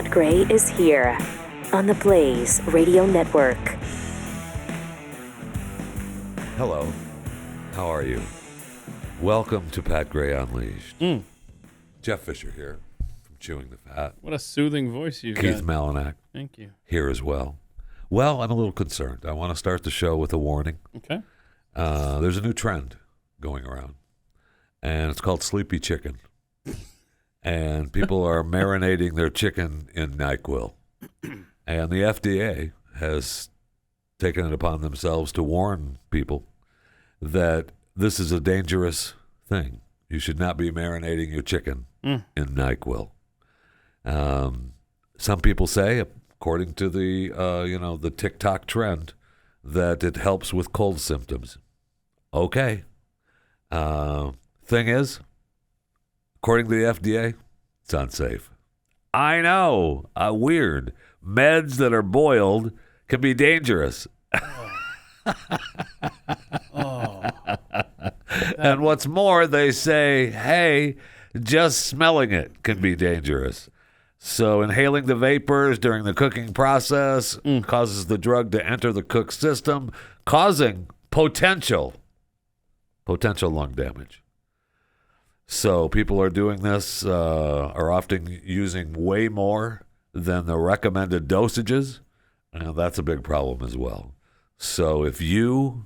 Pat Gray is here on the Blaze Radio Network. Hello. How are you? Welcome to Pat Gray Unleashed. Jeff Fisher here from Chewing the Fat. What a soothing voice you've Keith got. Malinak. Thank you. Here as well. Well, I'm a little concerned. I want to start the show with a warning. Okay. There's a new trend going around, and it's called sleepy chicken. And people are marinating their chicken in NyQuil. And the FDA has taken it upon themselves to warn people that this is a dangerous thing. You should not be marinating your chicken in NyQuil. Some people say, according to the TikTok trend, that it helps with cold symptoms. Okay. Thing is, according to the FDA, it's unsafe. I know. Weird. Meds that are boiled can be dangerous. And what's more, they say, hey, just smelling it can be dangerous. So inhaling the vapors during the cooking process causes the drug to enter the cook's system, causing potential lung damage. So people are doing this, are often using way more than the recommended dosages, and that's a big problem as well. So if you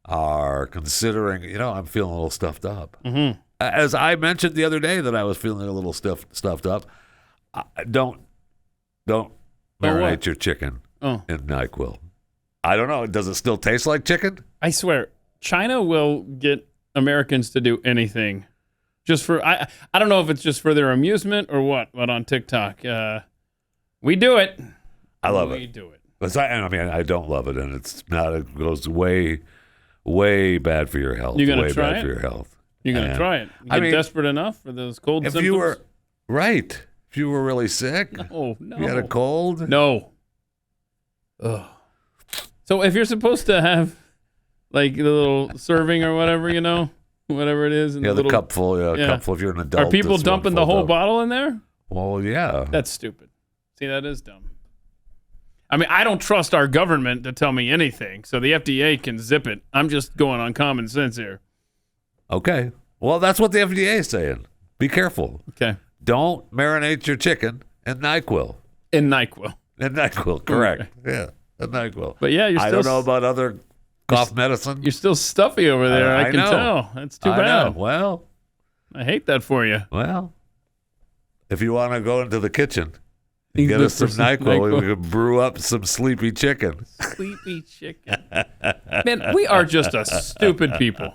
are considering, I'm feeling a little stuffed up. Mm-hmm. As I mentioned the other day that I was feeling a little stuffed up, don't marinate your chicken in NyQuil. I don't know. Does it still taste like chicken? I swear, China will get Americans to do anything. Just for I don't know if it's just for their amusement or what, but on TikTok, we do it. I love it. We do it. But I don't love it, and it's not. It goes way, way bad for your health. You gonna way try bad it? for your health. You're gonna try it. You get desperate enough for those cold symptoms? If you were really sick, no, you had a cold, no. Ugh. So if you're supposed to have like the little serving or whatever, whatever it is, and the cupful, cupful. If you're an adult, are people dumping the whole bottle in there? Well, yeah, that's stupid. See, that is dumb. I don't trust our government to tell me anything, so the FDA can zip it. I'm just going on common sense here. Okay. Well, that's what the FDA is saying. Be careful. Okay. Don't marinate your chicken in NyQuil. In NyQuil, correct. Okay. Yeah, in NyQuil. But yeah, I don't know about other cough medicine. You're still stuffy over there. I can tell. That's too bad. Well, I hate that for you. Well, if you want to go into the kitchen and get us some NyQuil, we can brew up some sleepy chicken. Sleepy chicken. Man, we are just a stupid people.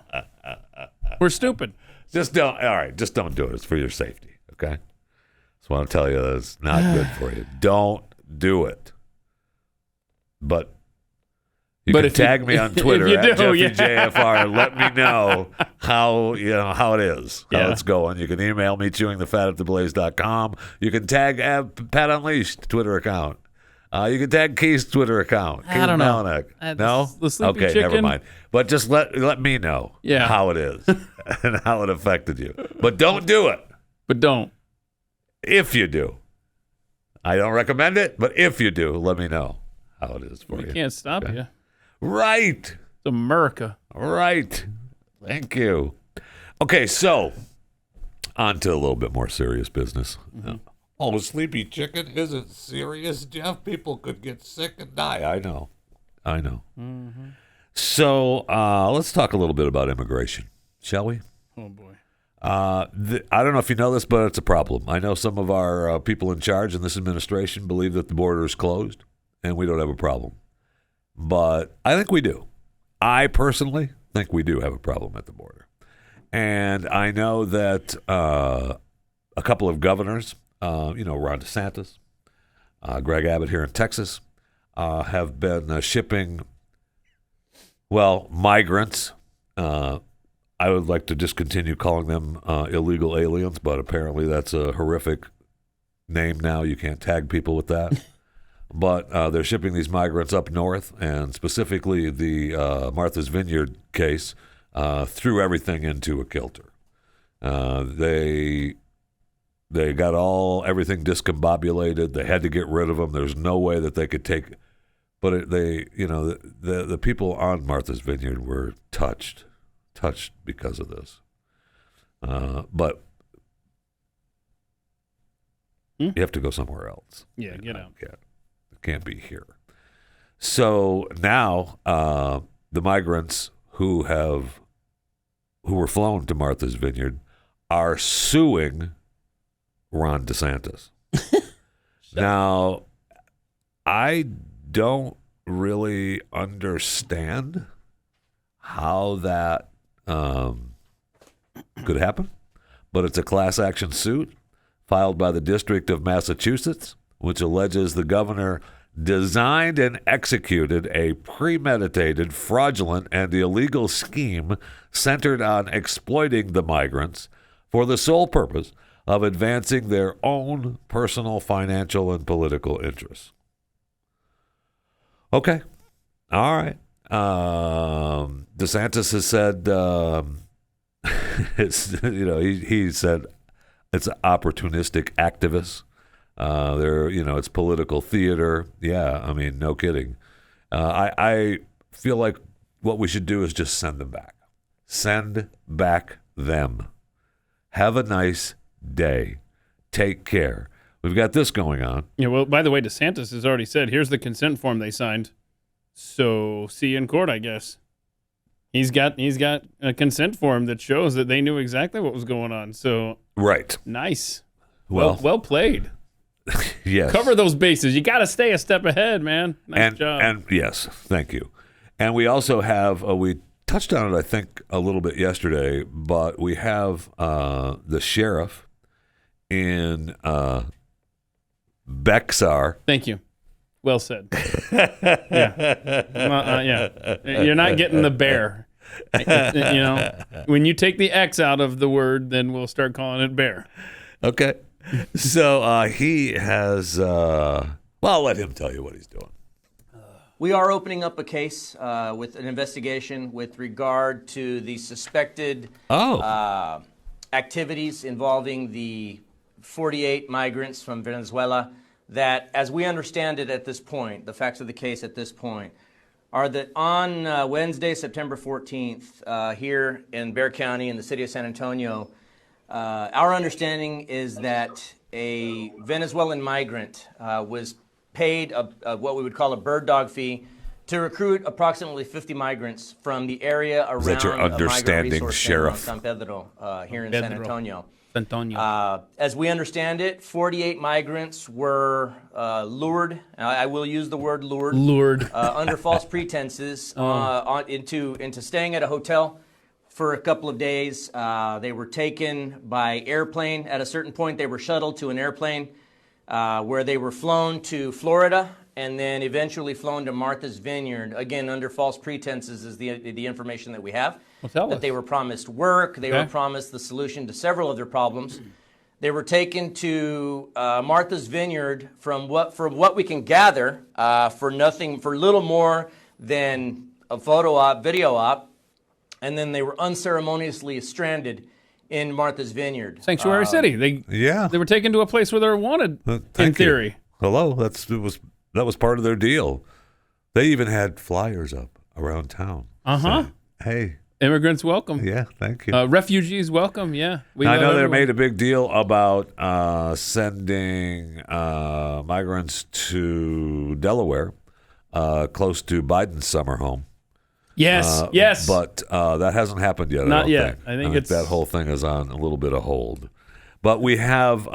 We're stupid. Just don't do it. It's for your safety, okay? Just want to tell you that it's not good for you. Don't do it. But you can tag me on Twitter at JeffyJFR and let me know how it is, how it's going. You can email me chewingthefat@theblaze.com. You can tag Pat Unleashed Twitter account. You can tag Keith's Twitter account. I don't know. No? The sleepy okay, chicken? never mind. But just let me know how it is and how it affected you. But don't do it. But don't. If you do. I don't recommend it, but if you do, let me know how it is for you. We can't stop you. Right. It's America. Right. Thank you. Okay, so on to a little bit more serious business. Mm-hmm. Sleepy chicken isn't serious, Jeff. People could get sick and die. I know. Mm-hmm. So let's talk a little bit about immigration, shall we? Oh, boy. I don't know if you know this, but it's a problem. I know some of our people in charge in this administration believe that the border is closed and we don't have a problem. But I think we do. I personally think we do have a problem at the border. And I know that a couple of governors, Ron DeSantis, Greg Abbott here in Texas, have been shipping, migrants. I would like to just continue calling them illegal aliens, but apparently that's a horrific name now. You can't tag people with that. But they're shipping these migrants up north, and specifically the Martha's Vineyard case threw everything into a kilter. They They got everything discombobulated. They had to get rid of them. There's no way that they could take. But the people on Martha's Vineyard were touched because of this. But you have to go somewhere else. Yeah, get out. It can't be here. So now the migrants who were flown to Martha's Vineyard are suing Ron DeSantis. Now, I don't really understand how that could happen, but it's a class action suit filed by the District of Massachusetts, which alleges the governor designed and executed a premeditated, fraudulent, and illegal scheme centered on exploiting the migrants for the sole purpose of advancing their own personal, financial, and political interests. Okay. All right. DeSantis has said, he said it's opportunistic activists. It's political theater. Yeah, I mean, no kidding. I feel like what we should do is just send them back. Send back them. Have a nice day. Take care. We've got this going on. Yeah, well, by the way, DeSantis has already said, here's the consent form they signed. So see you in court, I guess. He's got a consent form that shows that they knew exactly what was going on. So right. Nice. Well played. Yes. Cover those bases. You got to stay a step ahead, man. Nice job. And yes, thank you. And we also have, we touched on it, I think, a little bit yesterday, but we have the sheriff in Bexar. Thank you. Well said. Yeah. You're not getting the bear. When you take the X out of the word, then we'll start calling it bear. Okay. So he has, I'll let him tell you what he's doing. We are opening up a case with an investigation with regard to the suspected activities involving the 48 migrants from Venezuela that, as we understand it at this point, the facts of the case at this point, are that on Wednesday, September 14th, here in Bexar County in the city of San Antonio, our understanding is that a Venezuelan migrant was paid what we would call a bird dog fee to recruit approximately 50 migrants from the area around Is that your understanding, Sheriff? San Pedro, here in San Antonio. Antonio. As we understand it, 48 migrants were lured. I will use the word lured. Under false pretenses into staying at a hotel for a couple of days. They were taken by airplane. At a certain point, they were shuttled to an airplane where they were flown to Florida and then eventually flown to Martha's Vineyard, again, under false pretenses is the information that we have. Well, tell us. They were promised work. They were promised the solution to several of their problems. They were taken to Martha's Vineyard from what we can gather for little more than a photo op, video op, and then they were unceremoniously stranded in Martha's Vineyard. Sanctuary City. They were taken to a place where they were wanted, in theory. Hello, that was part of their deal. They even had flyers up around town. Saying, hey. Immigrants welcome. Yeah, thank you. Refugees welcome, yeah. I know they made a big deal about sending migrants to Delaware, close to Biden's summer home. Yes. But that hasn't happened yet. Not yet. I think that whole thing is on a little bit of hold. But we have,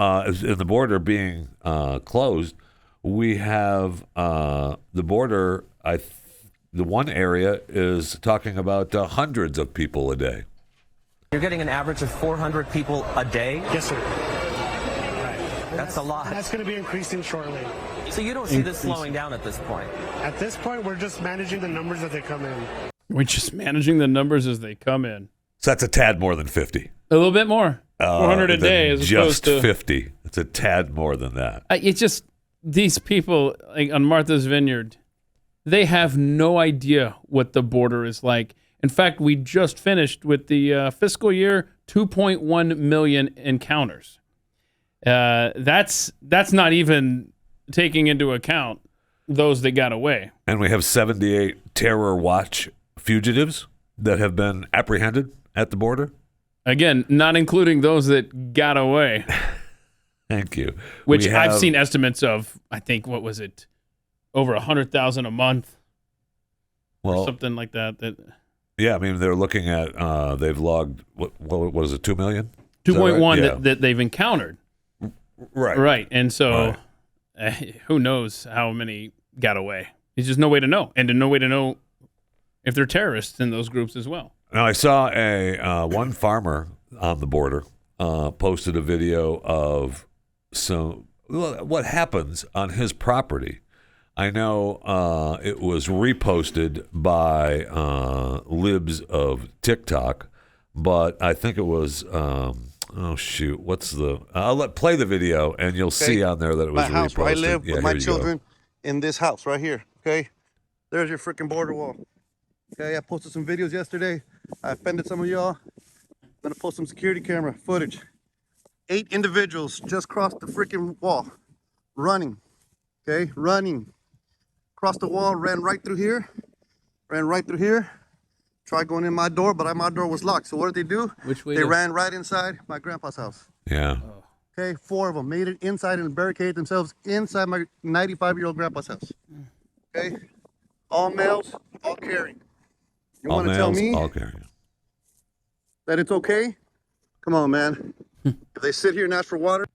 in the border being closed, we have the border, the one area is talking about hundreds of people a day. You're getting an average of 400 people a day? Yes, sir. That's a lot. That's going to be increasing shortly. So you don't see this slowing down at this point? At this point, we're just managing the numbers as they come in. We're just managing the numbers as they come in. So that's a tad more than 50. A little bit more. 400 a day as opposed to... Just 50. It's a tad more than that. It's just, these people on Martha's Vineyard, they have no idea what the border is like. In fact, we just finished with the fiscal year 2.1 million encounters. That's not even taking into account those that got away. And we have 78 terror watch fugitives that have been apprehended at the border. Again, not including those that got away. Thank you. Which I've seen estimates of, I think, what was it? Over 100,000 a month. Or something like that. Yeah, I mean, they're looking at, they've logged, what is it, 2 million? 2.1 right? that they've encountered. Right. Right. And so who knows how many got away? There's just no way to know. And no way to know if they're terrorists in those groups as well. Now, I saw one farmer on the border posted a video of what happens on his property. I know it was reposted by libs of TikTok, but I think it was I'll play the video and you'll see on there that it was my house reposted. where I live with my children in this house right here. Okay, there's your freaking border wall. Okay, I posted some videos yesterday. I offended some of y'all. I'm gonna post some security camera footage. 8 individuals just crossed the freaking wall, running. Okay, running. Crossed the wall, ran right through here. Tried going in my door, but my door was locked. So what did they do? Which way? They ran right inside my grandpa's house. Yeah. Okay, 4 of them made it inside and barricaded themselves inside my 95-year-old grandpa's house. Okay, all males, all carrying. You want to tell me all carrying. that it's okay? Come on, man. If they sit here and ask for water.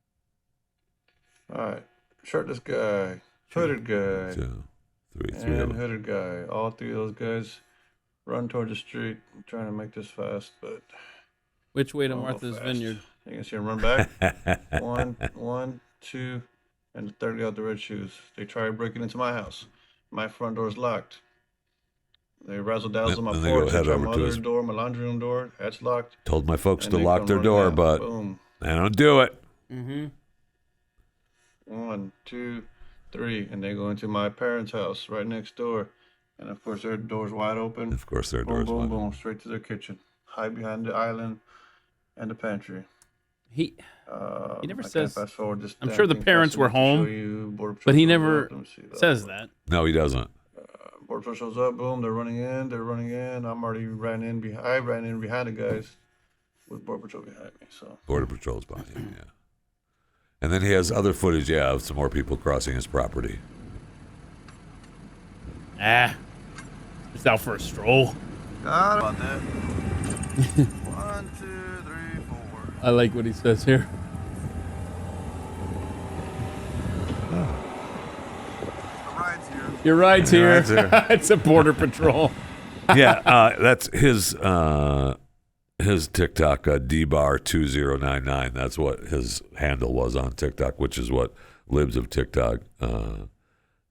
All right, shirtless guy, hooded guy, 2, 3 and hooded guy. All 3 of those guys run toward the street. I'm trying to make this fast, but which way to Martha's fast. Vineyard? You can see them run back. one, 2, and the third got the red shoes. They tried breaking into my house. My front door is locked. They razzle-dazzle my porch. They tried my other door, my laundry room door. That's locked. Told my folks to lock their door, but they don't do it. Mm-hmm. 1, 2, 3, and they go into my parents' house right next door. And of course, their door's wide open. Of course, their boom, door's boom, wide boom, straight to their kitchen, hide behind the island and the pantry. He never says. Fast forward this I'm sure the parents were home, but he never says that. No, he doesn't. Border Patrol shows up, boom, they're running in. I'm already ran in behind the guys with Border Patrol behind me. So Border Patrol's behind him, yeah. And then he has other footage, of some more people crossing his property. Just out for a stroll. Got about that. 1, 2, 3, 4. I like what he says here. Your ride's here. It's a Border Patrol. Yeah, that's his TikTok, dbar2099. That's what his handle was on TikTok, which is what libs of TikTok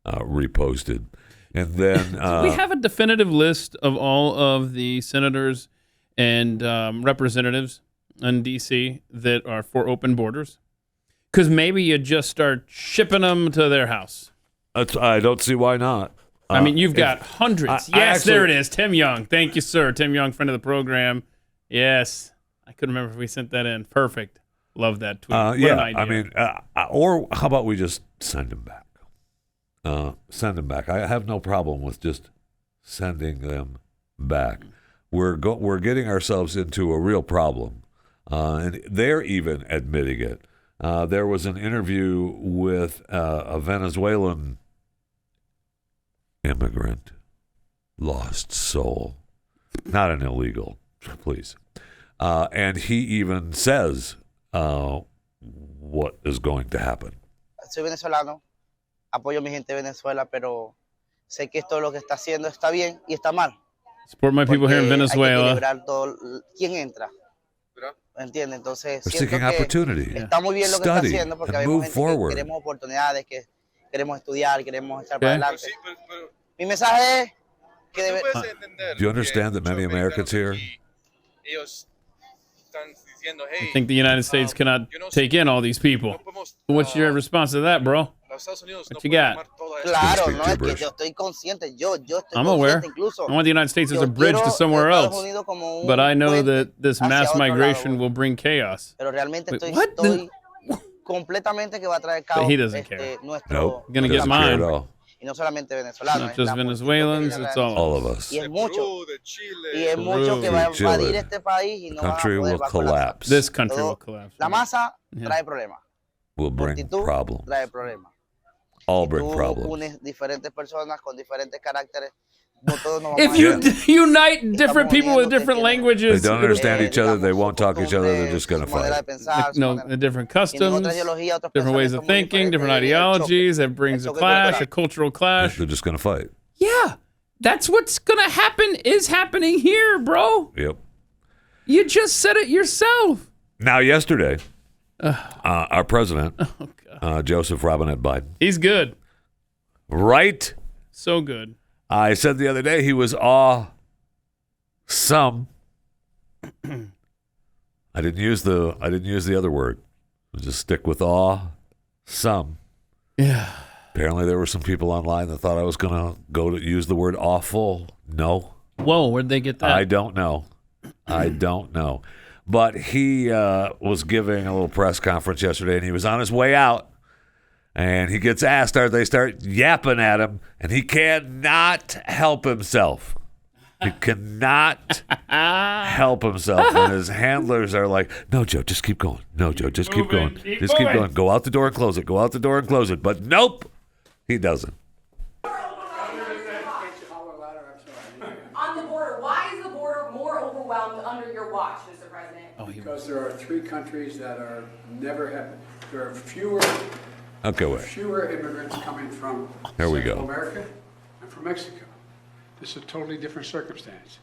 reposted. And then we have a definitive list of all of the senators and representatives in D.C. that are for open borders. Because maybe you just start shipping them to their house. I don't see why not. I mean, you've got hundreds. There it is. Tim Young. Thank you, sir. Tim Young, friend of the program. Yes. I couldn't remember if we sent that in. Perfect. Love that tweet. What an idea. I mean, or how about we just send them back? Send them back. I have no problem with just sending them back. We're getting ourselves into a real problem, and they're even admitting it. There was an interview with a Venezuelan immigrant, lost soul, not an illegal, please. And he even says what is going to happen. Soy venezolano, apoyo a mi gente de Venezuela, pero sé que esto lo que está haciendo está bien y está mal. Support my people here in Venezuela. Hay que equilibrar todo quién entra. ¿Entiende? Entonces, siento seeking opportunity, está muy bien lo que está haciendo porque and vemos move gente forward. que queremos oportunidades, que queremos estudiar, queremos echar para adelante. Mi mensaje es que debe... Do you understand that many Americans here? I think the United States cannot take in all these people. What's your response to that, bro? What you got? Claro, no, es que yo estoy consciente. Yo estoy I'm aware. Incluso, I want the United States as a bridge to somewhere else. But I know that this mass migration will bring chaos. Pero realmente Wait, estoy, what? completamente que va a traer But caos he doesn't care. nuestro Nope. Gonna get Doesn't care mine. at all. y no solamente venezolanos, Not just Venezuelans, it's All of us. y es mucho que va a Chile. invadir este país y no van a Country poder will bajo la collapse. This country will collapse. La masa Yeah. trae problemas, Will bring multitud problems. trae problemas. All Y bring tú problems. unes diferentes personas con diferentes caracteres, no todos nos vamos If a you llevar. unite different people with different They languages, don't understand each other. They digamos, won't talk each other. They're just going to su manera fight. de pensar, su no, manera- the different tienen customs, otra ideología, otros different ways of pensamientos muy thinking, different diferentes, el choque, ideologies. That brings a el choque clash, cultural. a cultural clash. They're just going to fight. Yeah, that's what's gonna happen. Is happening here, bro. Yep. You just said it yourself. Now, yesterday, our president, Joseph Robinette Biden, He's good, right? so good. I said the other day he was awesome. I didn't use the other word. I'll just stick with awesome. Yeah. Apparently, there were some people online that thought I was going to go to use the word awful. No, Whoa, where'd they get that? I don't know. I don't know. But he was giving a little press conference yesterday, and he was on his way out. And he gets asked, they start yapping at him, and he cannot help himself. He cannot help himself. And his handlers are like, no, Joe, just keep going. No, Joe, just keep going. Just keep going. Go out the door and close it. Go out the door and close it. But nope, he doesn't. On the border, why is the border more overwhelmed under your watch, Mr. President? Because there are 3 countries that are never have. There are fewer immigrants coming from There we Central go. America and from Mexico. This is a totally different circumstance.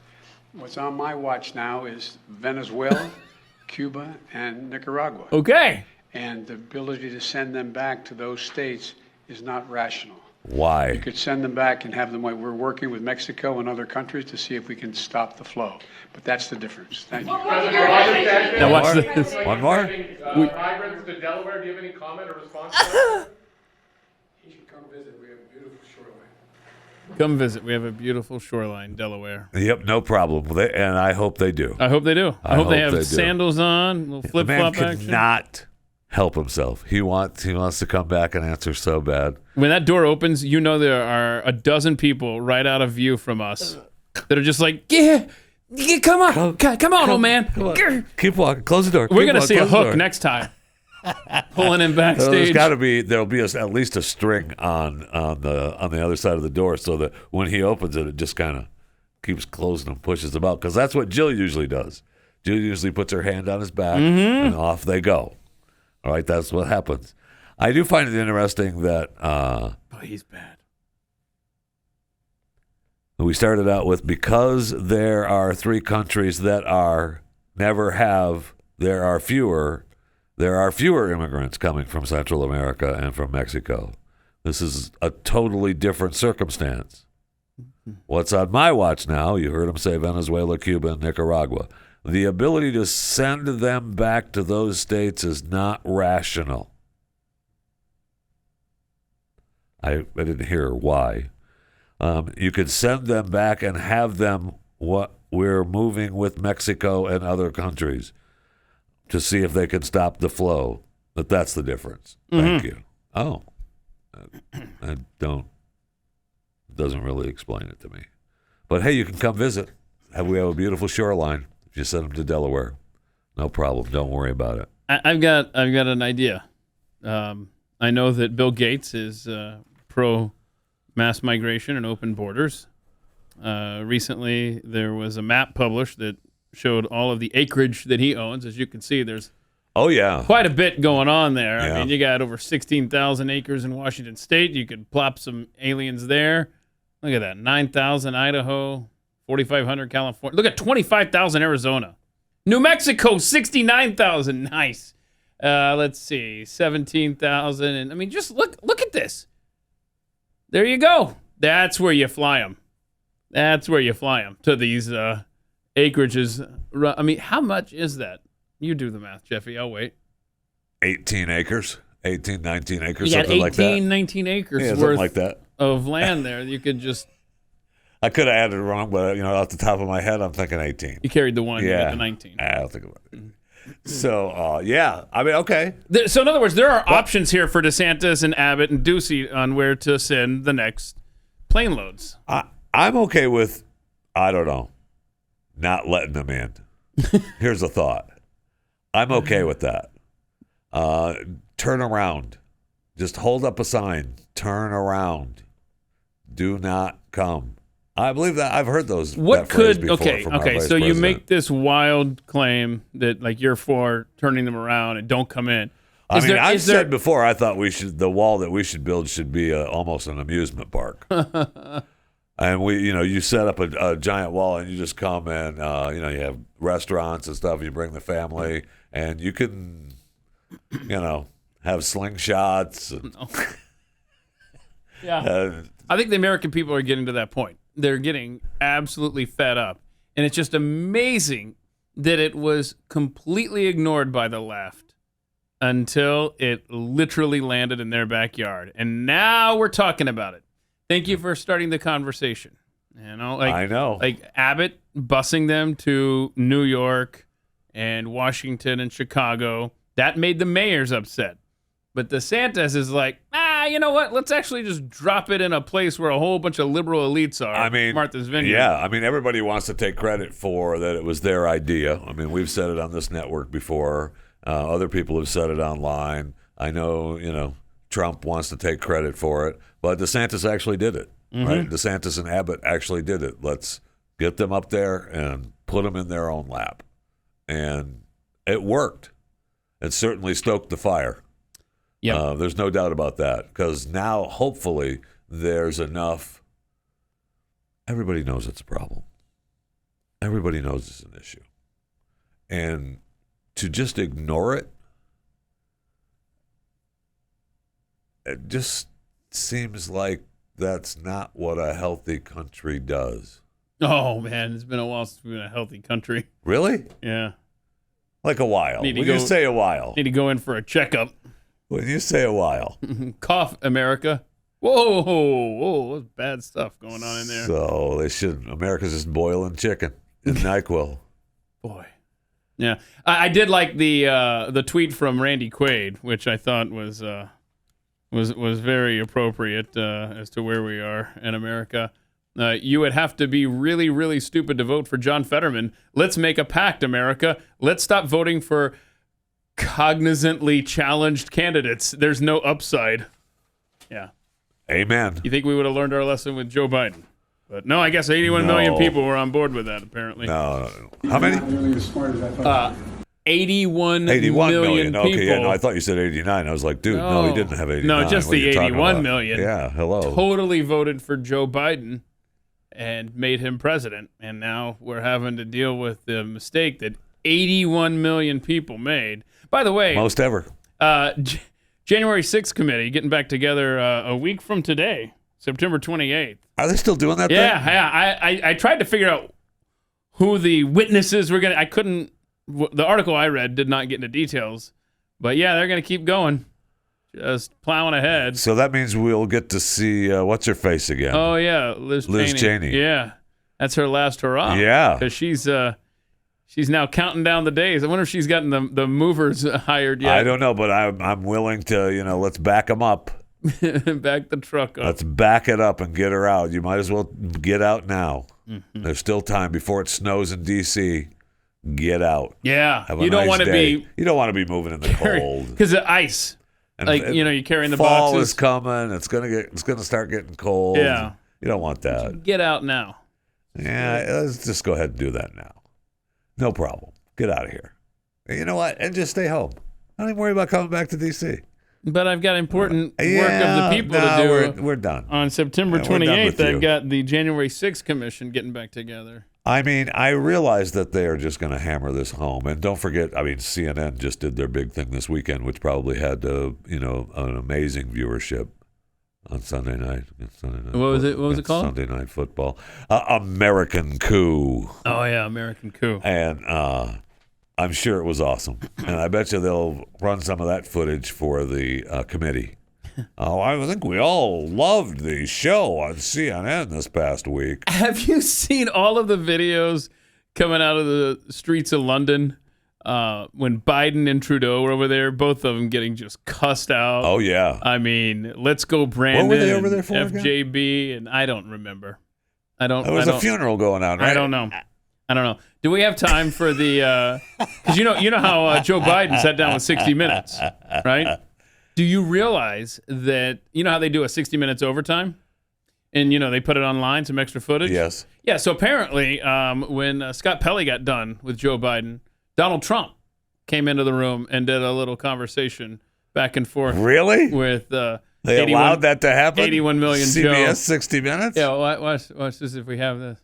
What's on my watch now is Venezuela, Cuba, and Nicaragua. Okay. And the ability to send them back to those states is not rational. Why? We could send them back and have them. We're working with Mexico and other countries to see if we can stop the flow. But that's the difference. Thank you. Now watch this. One more? Migrants to Delaware, do you have any comment or response to that? You should come visit. We have a beautiful shoreline. Come visit. We have a beautiful shoreline, Delaware. Yep, no problem. And I hope they do. I hope they do. I hope they have do. sandals on, little The man flip-flop action. cannot help himself. He wants to come back and answer so bad. When that door opens, you know there are a dozen people right out of view from us that are just like, yeah, come on, come on, old man. Grr. Keep walking. Close the door. We're Keep gonna walking. see a Close the hook door. next time. Pulling him backstage. There'll be at least a string on the other side of the door, so that when he opens it, it just kind of keeps closing and pushes him out. Because that's what Jill usually does. Jill usually puts her hand on his back and off they go. All right, that's what happens. I do find it interesting that he's bad. We started out with, because there are 3 countries that there are fewer immigrants coming from Central America and from Mexico. This is a totally different circumstance. What's on my watch now? You heard him say Venezuela, Cuba, and Nicaragua. The ability to send them back to those states is not rational. I didn't hear why. You could send them back and have them we're moving with Mexico and other countries to see if they can stop the flow. But that's the difference. Thank you. Oh, I don't. Doesn't really explain it to me. But hey, you can come visit. We have a beautiful shoreline. If you send them to Delaware, no problem. Don't worry about it. I've got an idea. I know that Bill Gates is pro mass migration and open borders. Recently, there was a map published that showed all of the acreage that he owns. As you can see, there's quite a bit going on there. Yeah. I mean, you got over 16,000 acres in Washington State. You could plop some aliens there. Look at that, 9,000 Idaho, 4,500 California. Look at 25,000 Arizona. New Mexico, 69,000. Nice. Let's see, 17,000. And I mean, just look at this. There you go. That's where you fly them. That's where you fly them to these acreages. I mean, how much is that? You do the math, Jeffy. I'll wait. 18 acres, 18, 19 acres, You got something 18, like that. 19 acres Yeah, worth something like that. of land there. You could just... I could have added it wrong, but off the top of my head, I'm thinking 18. You carried the one, you got the 19. I'll think about it. So, yeah. I mean, okay. So, in other words, there are options here for DeSantis and Abbott and Ducey on where to send the next plane loads. I'm okay with, I don't know, not letting them in. Here's a thought. I'm okay with that. Turn around. Just hold up a sign. Turn around. Do not come. I believe that. I've heard those. What that phrase could before okay? from our Okay, vice so you president. make this wild claim that like you're for turning them around and don't come in. I've said before. I thought the wall that we should build should be almost an amusement park. And you set up a giant wall and you just come and you have restaurants and stuff. You bring the family and you can, have slingshots. And, yeah. I think the American people are getting to that point. They're getting absolutely fed up. And it's just amazing that it was completely ignored by the left until it literally landed in their backyard. And now we're talking about it. Thank you for starting the conversation. I know. Like Abbott busing them to New York and Washington and Chicago. That made the mayors upset. But DeSantis is like, you know what? Let's actually just drop it in a place where a whole bunch of liberal elites are. Martha's Vineyard. Yeah, everybody wants to take credit for that it was their idea. We've said it on this network before. Other people have said it online. I know, Trump wants to take credit for it, but DeSantis actually did it, right? DeSantis and Abbott actually did it. Let's get them up there and put them in their own lap. And it worked. It certainly stoked the fire. Yeah, there's no doubt about that, because now hopefully there's enough. Everybody knows it's a problem. Everybody knows it's an issue. And to just ignore it, it just seems like that's not what a healthy country does. Oh, man, it's been a while since we've been a healthy country. Really? Yeah. Like a while. When you say a while. Need to go in for a checkup. When you say a while. Cough, America. Whoa, there's bad stuff going on in there. So America's just boiling chicken in NyQuil. Boy. Yeah. I did like the tweet from Randy Quaid, which I thought was very appropriate as to where we are in America. You would have to be really, really stupid to vote for John Fetterman. Let's make a pact, America. Let's stop voting for cognizantly challenged candidates. There's no upside. Yeah. Amen. You think we would have learned our lesson with Joe Biden? But no, I guess 81 million people were on board with that, apparently. No. How many? 81 million people. Okay, yeah, no, I thought you said 89. I was like, dude, no, he didn't have 89. No, just the 81 million. Yeah, hello. Totally voted for Joe Biden and made him president. And now we're having to deal with the mistake that 81 million people made. By the way, most ever. January 6th committee getting back together a week from today, September 28th. Are they still doing that? Yeah. I tried to figure out who the witnesses were I couldn't. The article I read did not get into details, but yeah, they're going to keep going, just plowing ahead. So that means we'll get to see what's her face again. Oh yeah, Liz Cheney. Yeah, that's her last hurrah. Yeah, because she's now counting down the days. I wonder if she's gotten the movers hired yet. I don't know, but I'm willing to. Let's back them up. Back the truck up. Let's back it up and get her out. You might as well get out now. Mm-hmm. There's still time before it snows in D.C. Get out. Yeah, you don't want to be. You don't want to be moving in the cold because the ice. And you're carrying the fall boxes. Is coming. It's gonna start getting cold. Yeah, you don't want that. Get out now. Yeah, let's just go ahead and do that now. No problem. Get out of here. You know what? And just stay home. Don't even worry about coming back to D.C. But I've got important work of the people to do. We're done. On September 28th, I've got the January 6th Commission getting back together. I realize that they are just going to hammer this home. And don't forget, CNN just did their big thing this weekend, which probably had, an amazing viewership on Sunday night. What was it called? Sunday Night Football. American Coup. Oh, yeah, American Coup. And I'm sure it was awesome. And I bet you they'll run some of that footage for the committee. I think we all loved the show on CNN this past week. Have you seen all of the videos coming out of the streets of London when Biden and Trudeau were over there, both of them getting just cussed out. Oh, yeah. I mean, let's go Brandon. What were they over there for FJB, and I don't remember. There was a funeral going on, right? I don't know. Do we have time for the? Because you know how Joe Biden sat down with 60 Minutes, right? Do you realize that how they do a 60 Minutes overtime, and they put it online, some extra footage? Yes. Yeah. So apparently, when Scott Pelley got done with Joe Biden, Donald Trump came into the room and did a little conversation back and forth. Really? With they allowed that to happen. 81 million. CBS Joe. 60 Minutes. Yeah. Watch this if we have this.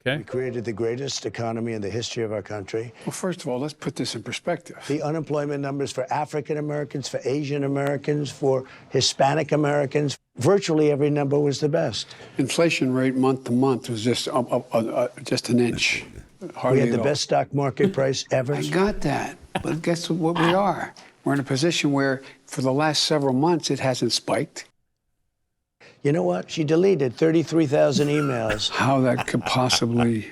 Okay. We created the greatest economy in the history of our country. Well, first of all, let's put this in perspective. The unemployment numbers for African Americans, for Asian Americans, for Hispanic Americans, virtually every number was the best. Inflation rate month to month was just an inch. We had the best stock market price ever. I got that, but guess what we are? We're in a position where for the last several months it hasn't spiked. You know what? She deleted 33,000 emails. How that could possibly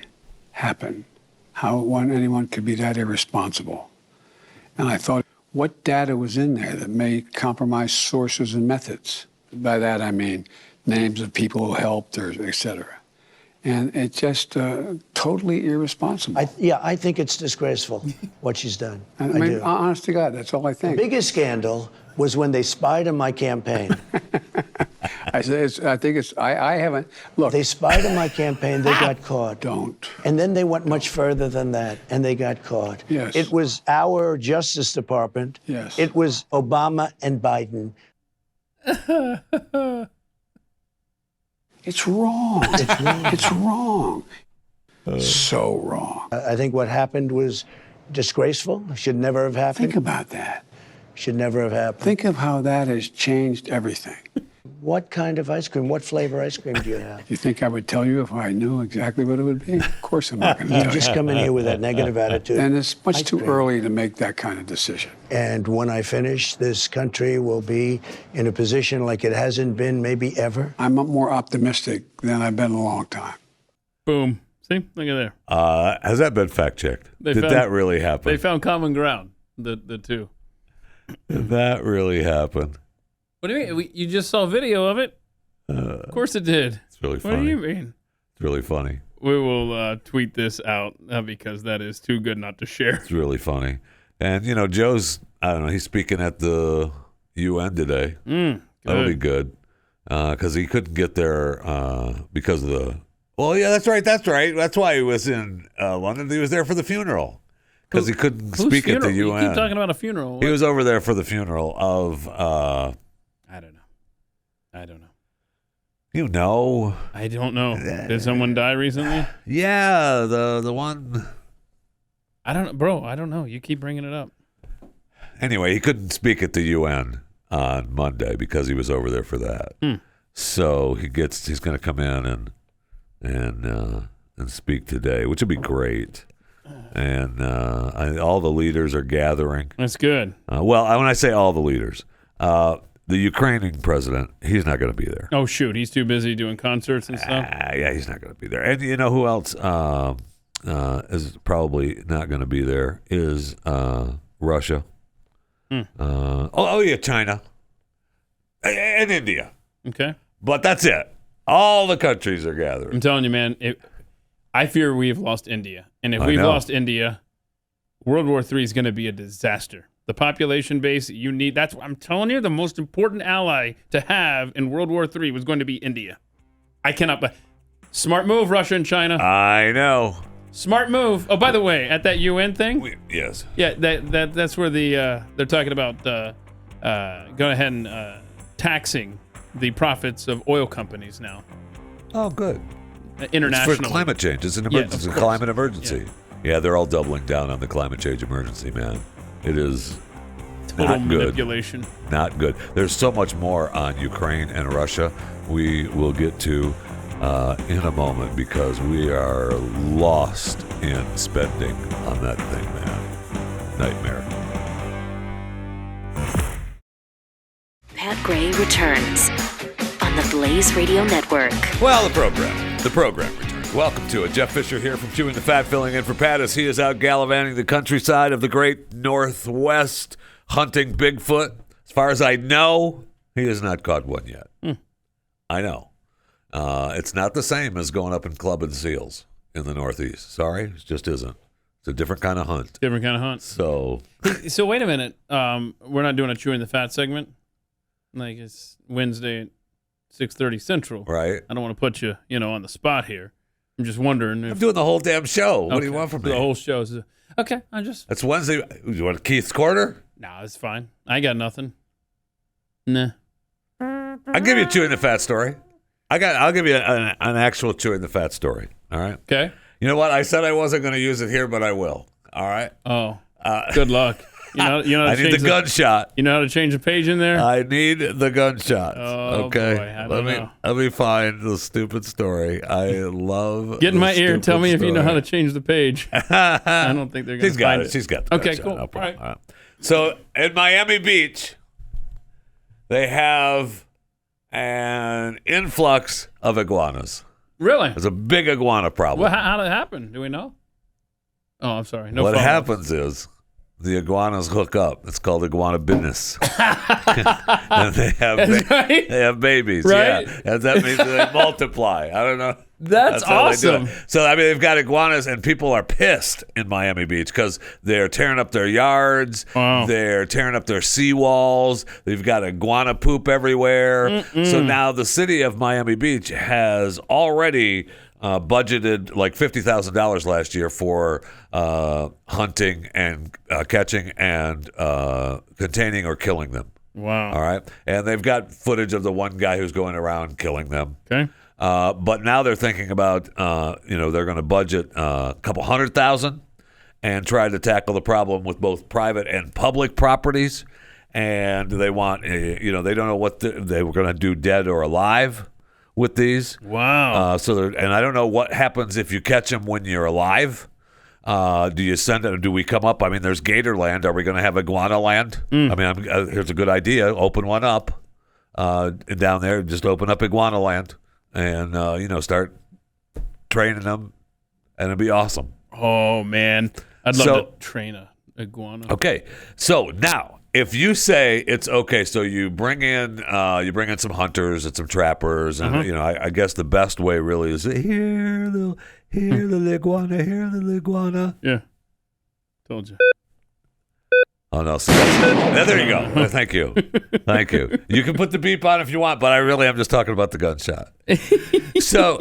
happen. How anyone could be that irresponsible. And I thought, what data was in there that may compromise sources and methods? By that I mean names of people who helped or et cetera. And it's just totally irresponsible. I think it's disgraceful what she's done. I mean, honest to God, that's all I think. The biggest scandal was when they spied on my campaign. I haven't. Look. They spied on my campaign. They got caught. Don't. And then they went much further than that, and they got caught. Yes. It was our Justice Department. Yes. It was Obama and Biden. It's wrong. It's wrong. It's wrong. So wrong. I think what happened was disgraceful. Should never have happened. Think about that. Should never have happened. Think of how that has changed everything. What kind of ice cream? What flavor ice cream do you have? You think I would tell you if I knew exactly what it would be? Of course I'm not going to tell you. You just come in here with that negative attitude. And it's much too early to make that kind of decision. And when I finish, this country will be in a position like it hasn't been maybe ever. I'm more optimistic than I've been in a long time. Boom. See? Look at there. Has that been fact-checked? Did that really happen? They found common ground, the two. Did that really happen? What do you mean? You just saw video of it? Of course it did. It's really funny. What do you mean? It's really funny. We will tweet this out because that is too good not to share. It's really funny. And, Joe's, I don't know, he's speaking at the UN today. That'll be good. Because he couldn't get there because of the... Well, yeah, that's right. That's why he was in London. He was there for the funeral. Because he couldn't speak funeral? at the UN. You keep talking about a funeral. What? He was over there for the funeral of... I don't know. You know. I don't know. Did someone die recently? Yeah, the one... I don't know. Bro, I don't know. You keep bringing it up. Anyway, he couldn't speak at the UN on Monday because he was over there for that. So he's going to come in and speak today, which would be great. And all the leaders are gathering. That's good. Well, when I say all the leaders, the Ukrainian president, he's not going to be there. Oh, shoot. He's too busy doing concerts and stuff? Yeah, he's not going to be there. And you know who else is probably not going to be there is Russia. Yeah, China. And India. Okay. But that's it. All the countries are gathering. I'm telling you, man, I fear we've lost India. And if we've lost India, World War III is going to be a disaster. The population base you need, that's what I'm telling you, the most important ally to have in World War III was going to be India. I cannot, but smart move, Russia and China. I know. Smart move. Oh, by the way, at that UN thing? Yes. Yeah, that's where they're talking about going ahead and taxing the profits of oil companies now. Oh, good. Internationally. It's for climate change. It's an emergency. It's a climate emergency. Yeah, they're all doubling down on the climate change emergency, man. It is total not good. Manipulation. Not good. There's so much more on Ukraine and Russia we will get to in a moment because we are lost in spending on that thing, man. Nightmare. Pat Gray returns on the Blaze Radio Network. Well, the program returns. Welcome to it. Jeff Fisher here from Chewing the Fat, filling in for Pat as he is out gallivanting the countryside of the great Northwest hunting Bigfoot. As far as I know, he has not caught one yet. I know. It's not the same as going up and clubbing seals in the Northeast. Sorry, it just isn't. It's a different kind of hunt. Different kind of hunt. So wait a minute. We're not doing a Chewing the Fat segment? Like it's Wednesday at 6:30 Central. Right. I don't want to put you, on the spot here. I'm just wondering if... I'm doing the whole damn show. What do you want from me? The whole show. Okay, It's Wednesday. You want Keith's Corner? No, it's fine. I got nothing. Nah. I'll give you a Chewing the Fat story. I'll give you an actual Chewing the Fat story. All right? Okay. You know what? I said I wasn't going to use it here, but I will. All right? Oh, good luck. I need the gunshot. You know how to change a page in there? I need the gunshot. Oh, okay. boy. I don't know. Let me find the stupid story. I love Get in my ear and tell me story. if you know how to change the page. I don't think they're going to find it. She's got the Okay, gunshot. cool. No problem. All right. All right. So in Miami Beach, they have an influx of iguanas. Really? There's a big iguana problem. Well, how did it happen? Do we know? Oh, I'm sorry. No. What follow-ups. happens is the iguanas hook up. It's called iguana business. And they have babies. Right? Yeah. And that means they multiply. I don't know. That's how they do awesome. it. So, they've got iguanas, and people are pissed in Miami Beach because they're tearing up their yards. Wow. They're tearing up their seawalls. They've got iguana poop everywhere. Mm-mm. So now the city of Miami Beach has already budgeted like $50,000 last year for hunting and catching and containing or killing them. Wow. All right. And they've got footage of the one guy who's going around killing them. Okay. But now they're thinking about, they're going to budget a couple $100,000 and try to tackle the problem with both private and public properties. And they want, they don't know what they were going to do, dead or alive, with these. Wow. And I don't know what happens if you catch them when you're alive. Do you send it? Do we come up? I mean, there's gator land. Are we going to have iguana land? I mean, here's a good idea. Open one up down there. Just open up iguana land and, start training them. And it'd be awesome. Oh, man. I'd love to train a iguana. Okay. So now, if you say it's okay, so you bring in some hunters and some trappers, and I guess the best way really is here the iguana. Yeah, told you. Oh no! So there you go. Thank you. You can put the beep on if you want, but I'm just talking about the gunshot. So,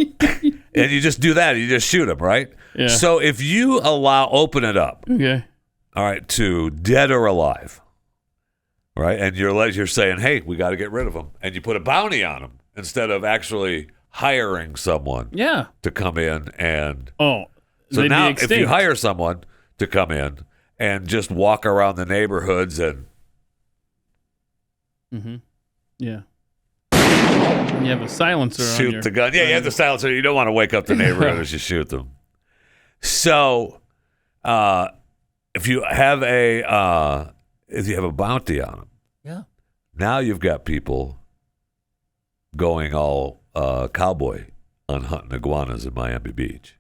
and you just do that. You just shoot them, right? Yeah. So if you open it up, okay, all right, to dead or alive. Right, and you're saying, hey, we got to get rid of them, and you put a bounty on them instead of actually hiring someone to come in and. Oh, so now if you hire someone to come in and just walk around the neighborhoods and. Mm-hmm. Yeah. And you have a silencer on shoot the gun. Yeah, you have the silencer. You don't want to wake up the neighborhood as you shoot them. So, if you have a bounty on them. Yeah. Now you've got people going all cowboy on hunting iguanas in Miami Beach,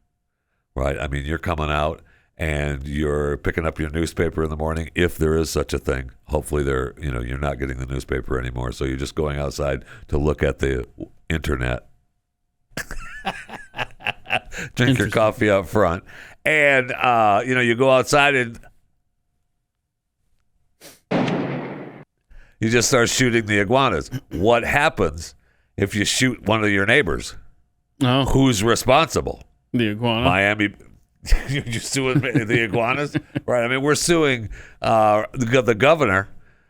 right? I mean, you're coming out and you're picking up your newspaper in the morning, if there is such a thing. Hopefully you're not getting the newspaper anymore, so you're just going outside to look at the internet. Drink your coffee up front. And, you go outside and you just start shooting the iguanas. What happens if you shoot one of your neighbors? Oh. Who's responsible? The iguana. Miami. You're suing the iguanas? Right. I mean, we're suing the governor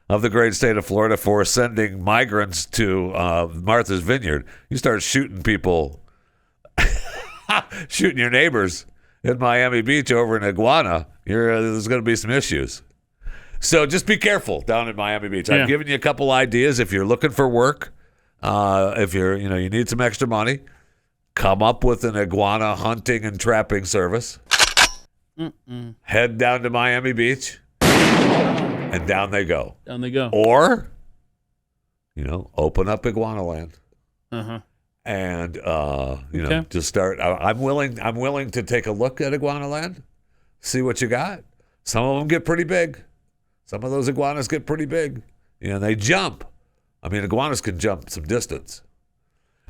of the great state of Florida for sending migrants to Martha's Vineyard. You start shooting people, shooting your neighbors in Miami Beach over an iguana, there's going to be some issues. So just be careful down in Miami Beach. I've given you a couple ideas. If you're looking for work, if you need some extra money, come up with an iguana hunting and trapping service. Head down to Miami Beach, and down they go. Down they go. Or, open up iguana land. Uh-huh. and just start. I'm willing to take a look at Iguana Land, see what you got. Some of them get pretty big. Some of those iguanas get pretty big. They jump. I mean, iguanas can jump some distance.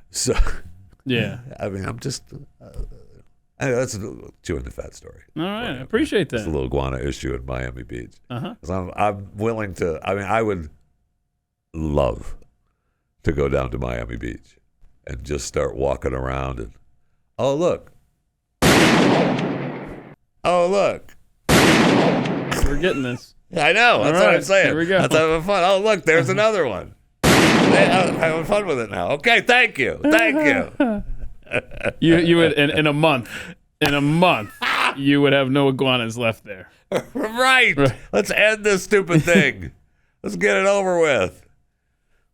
So, yeah. I mean, I'm just. That's a chewing the fat story. All right, I appreciate that. It's a little iguana issue in Miami Beach. Uh-huh. 'Cause I'm willing to. I mean, I would love to go down to Miami Beach and just start walking around and, oh look, we're getting this. I know. That's what I'm saying. Here we go. That's having fun. Oh look, there's another one. I'm having fun with it now. Okay, thank you. You would in a month, you would have no iguanas left there. Right. Let's end this stupid thing. Let's get it over with.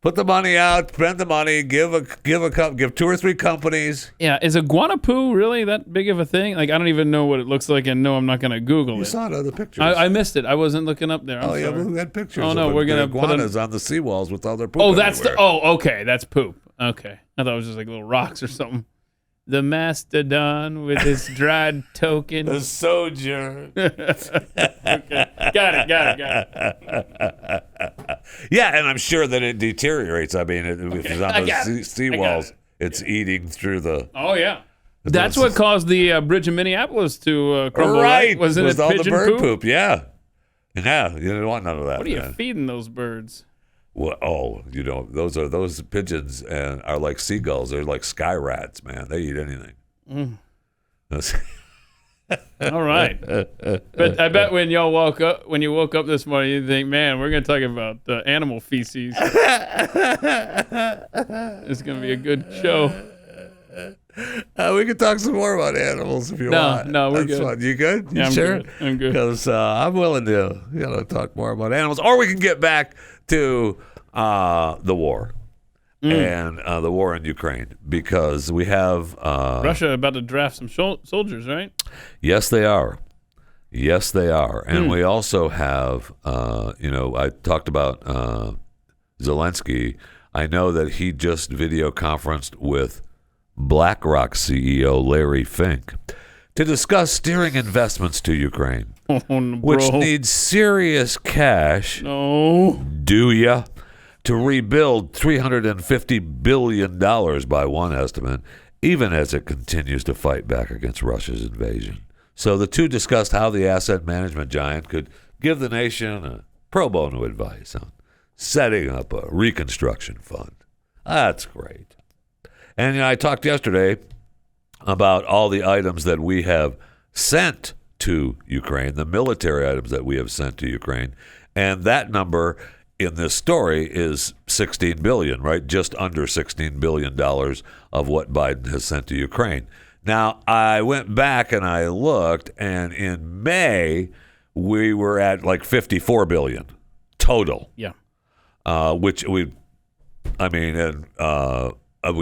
Put the money out, spend the money, give 2 or 3 companies. Yeah, is iguana poo really that big of a thing? Like, I don't even know what it looks like, and no, I'm not going to Google it. You saw it on the pictures. I missed it. I wasn't looking up there. Yeah, we had pictures. Oh no, of we're gonna iguanas on the seawalls with all their poop. Oh, that's everywhere. okay, that's poop. Okay, I thought it was just like little rocks or something. The mastodon with his dried token. The sojourn. Okay. Got it. Yeah, and I'm sure that it deteriorates. I mean, if it's on those seawalls, it's eating through the. Oh yeah, that's what caused the bridge in Minneapolis to crumble. Right, wasn't it all pigeon the bird poop? Yeah, you didn't want none of that. What are you feeding those birds? Well, those pigeons and are like seagulls. They're like sky rats, man. They eat anything. All right, but I bet when you woke up this morning, you think, man, we're going to talk about animal feces. It's going to be a good show. We can talk some more about animals if you want. No, we're That's good. Fun. You good? You I'm sure? good. I'm good. Because I'm willing to talk more about animals, or we can get back to the war and the war in Ukraine, because we have Russia about to draft some soldiers, right? Yes, they are. And we also have, I talked about Zelensky. I know that he just video conferenced with BlackRock CEO Larry Fink to discuss steering investments to Ukraine, which needs serious cash. No. Do ya? To rebuild $350 billion by one estimate, even as it continues to fight back against Russia's invasion. So the two discussed how the asset management giant could give the nation a pro bono advice on setting up a reconstruction fund. That's great. And I talked yesterday about all the items that we have sent to Ukraine, the military items that we have sent to Ukraine, and that number in this story is $16 billion, right? Just under $16 billion of what Biden has sent to Ukraine. Now, I went back and I looked, and in May, we were at like $54 billion total. Yeah. Which we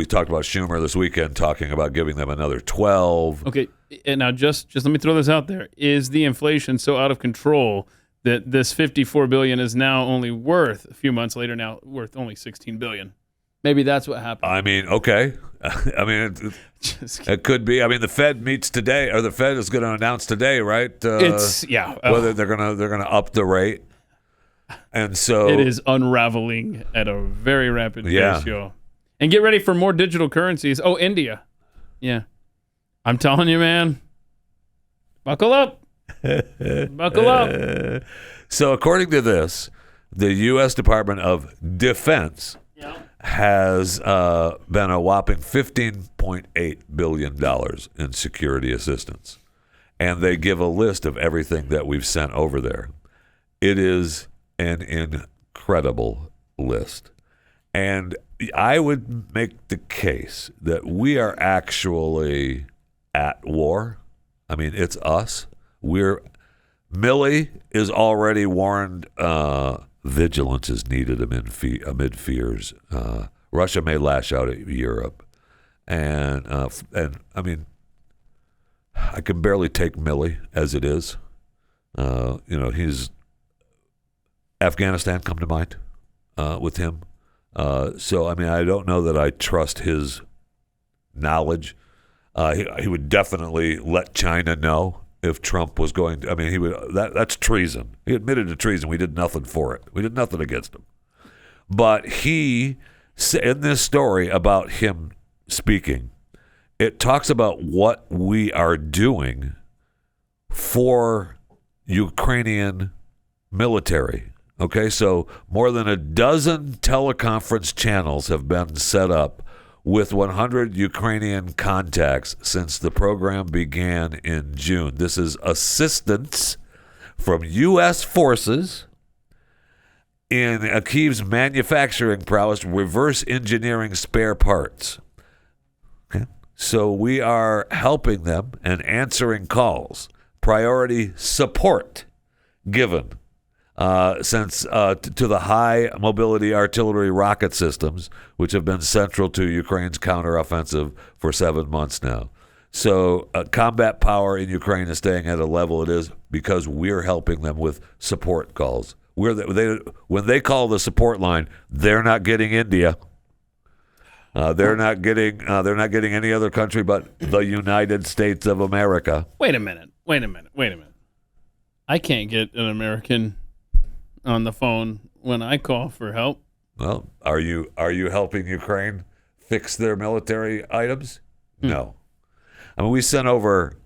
talked about Schumer this weekend talking about giving them another 12. Okay, and now just let me throw this out there. Is the inflation so out of control that this $54 billion is now only worth, a few months later now, worth only $16 billion? Maybe that's what happened. I mean, okay. It could be. I mean, the Fed meets today, or the Fed is going to announce today, right? Whether they're gonna up the rate, and so it is unraveling at a very rapid pace, y'all. And get ready for more digital currencies. Oh, India, yeah. I'm telling you, man. Buckle up. Buckle up. So, according to this, the U.S. Department of Defense has been a whopping $15.8 billion in security assistance. And they give a list of everything that we've sent over there. It is an incredible list. And I would make the case that we are actually at war. I mean, it's us. Millie is already warned vigilance is needed amid fears. Russia may lash out at Europe. And I mean, I can barely take Millie as it is. He's Afghanistan come to mind with him. So, I mean, I don't know that I trust his knowledge. He would definitely let China know if Trump was going to. I mean, he would. That's treason. He admitted to treason. We did nothing for it. We did nothing against him. But he, in this story about him speaking, it talks about what we are doing for Ukrainian military. Okay, so more than a dozen teleconference channels have been set up with 100 Ukrainian contacts since the program began in June. This is assistance from U.S. forces in Kyiv's manufacturing prowess, reverse engineering spare parts. Okay, so we are helping them and answering calls. Priority support given to the high mobility artillery rocket systems, which have been central to Ukraine's counteroffensive for 7 months now. So combat power in Ukraine is staying at a level it is because we're helping them with support calls. When they call the support line, they're not getting India. They're not getting any other country but the United States of America. Wait a minute. I can't get an American on the phone when I call for help. Well, are you helping Ukraine fix their military items? No. I mean, we sent over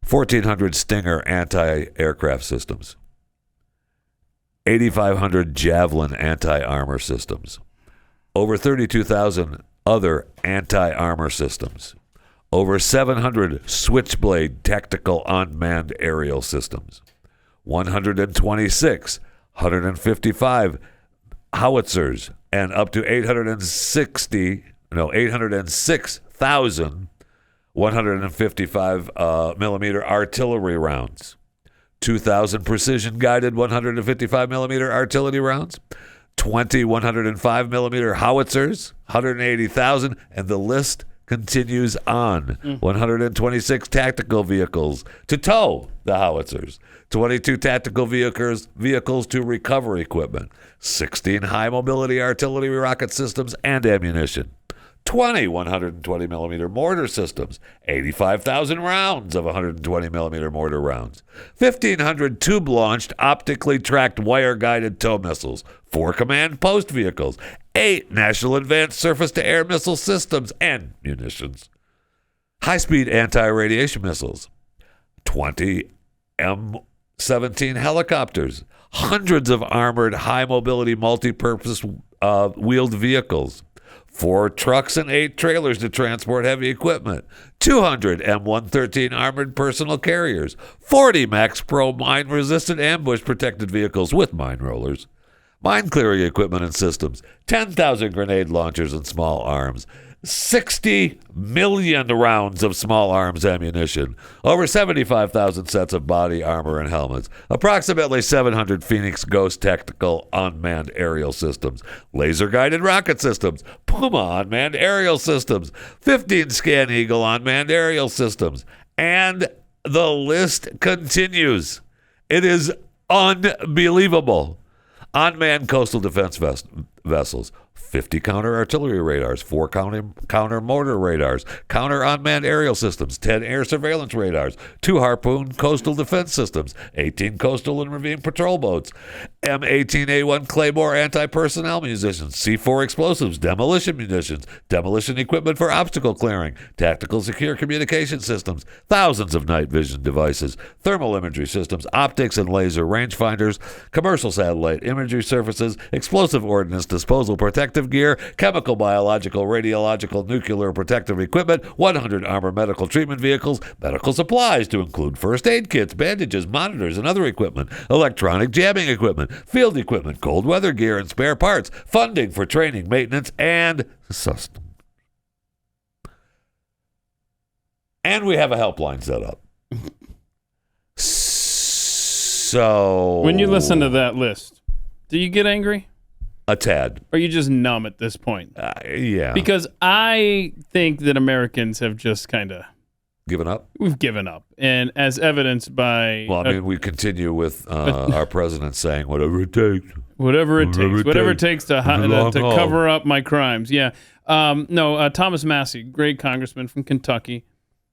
1,400 Stinger anti-aircraft systems, 8,500 Javelin anti-armor systems, over 32,000 other anti-armor systems, over 700 Switchblade tactical unmanned aerial systems, 155 howitzers, and up to 806,000 155 millimeter artillery rounds, 2,000 precision guided 155 millimeter artillery rounds, 20 105 millimeter howitzers, 180,000, and the list continues on. 126 tactical vehicles to tow the howitzers, 22 tactical vehicles to recover equipment, 16 high mobility artillery rocket systems and ammunition, 20 120 millimeter mortar systems, 85,000 rounds of 120 millimeter mortar rounds, 1,500 tube launched optically tracked wire guided tow missiles, 4 command post vehicles, 8 National Advanced Surface-to-Air Missile Systems and munitions, high-speed anti-radiation missiles, 20 M-17 helicopters, hundreds of armored high-mobility multi-purpose wheeled vehicles, 4 trucks and 8 trailers to transport heavy equipment, 200 M113 armored personal carriers, 40 Max Pro mine-resistant ambush-protected vehicles with mine rollers, mine clearing equipment and systems, 10,000 grenade launchers and small arms, 60 million rounds of small arms ammunition, over 75,000 sets of body armor and helmets, approximately 700 Phoenix Ghost tactical unmanned aerial systems, laser-guided rocket systems, Puma unmanned aerial systems, 15 Scan Eagle unmanned aerial systems, and the list continues. It is unbelievable. Unmanned coastal defense vessels, 50 counter artillery radars, 4 counter mortar radars, counter unmanned aerial systems, 10 air surveillance radars, 2 Harpoon coastal defense systems, 18 coastal and ravine patrol boats, M18A1 Claymore anti-personnel munitions, C4 explosives, demolition munitions, demolition equipment for obstacle clearing, tactical secure communication systems, thousands of night vision devices, thermal imagery systems, optics and laser rangefinders, commercial satellite imagery surfaces, explosive ordnance disposal protective gear, chemical, biological, radiological, nuclear protective equipment, 100 armored medical treatment vehicles, medical supplies to include first aid kits, bandages, monitors, and other equipment, electronic jamming equipment, field equipment, cold weather gear, and spare parts, funding for training, maintenance, and sustenance. And we have a helpline set up. So when you listen to that list, do you get angry? A tad. Or are you just numb at this point? Yeah. Because I think that Americans have just kind of given up. We've given up, and as evidenced by we continue with our president saying whatever it takes. Whatever it takes to cover up my crimes. Yeah. Thomas Massey, great congressman from Kentucky,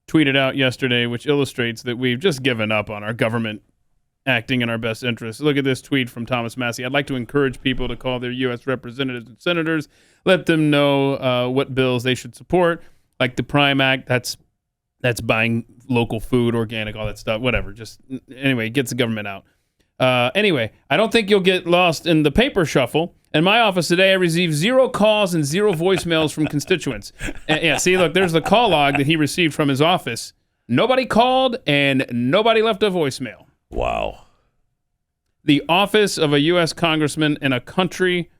tweeted out yesterday, which illustrates that we've just given up on our government acting in our best interest. Look at this tweet from Thomas Massey. I'd like to encourage people to call their U.S. representatives and senators, let them know what bills they should support, like the Prime Act. That's buying local food, organic, all that stuff, whatever. Just anyway, it gets the government out. Anyway, I don't think you'll get lost in the paper shuffle. In my office today, I received 0 calls and 0 voicemails from constituents. See, look, there's the call log that he received from his office. Nobody called and nobody left a voicemail. Wow. The office of a U.S. congressman in a country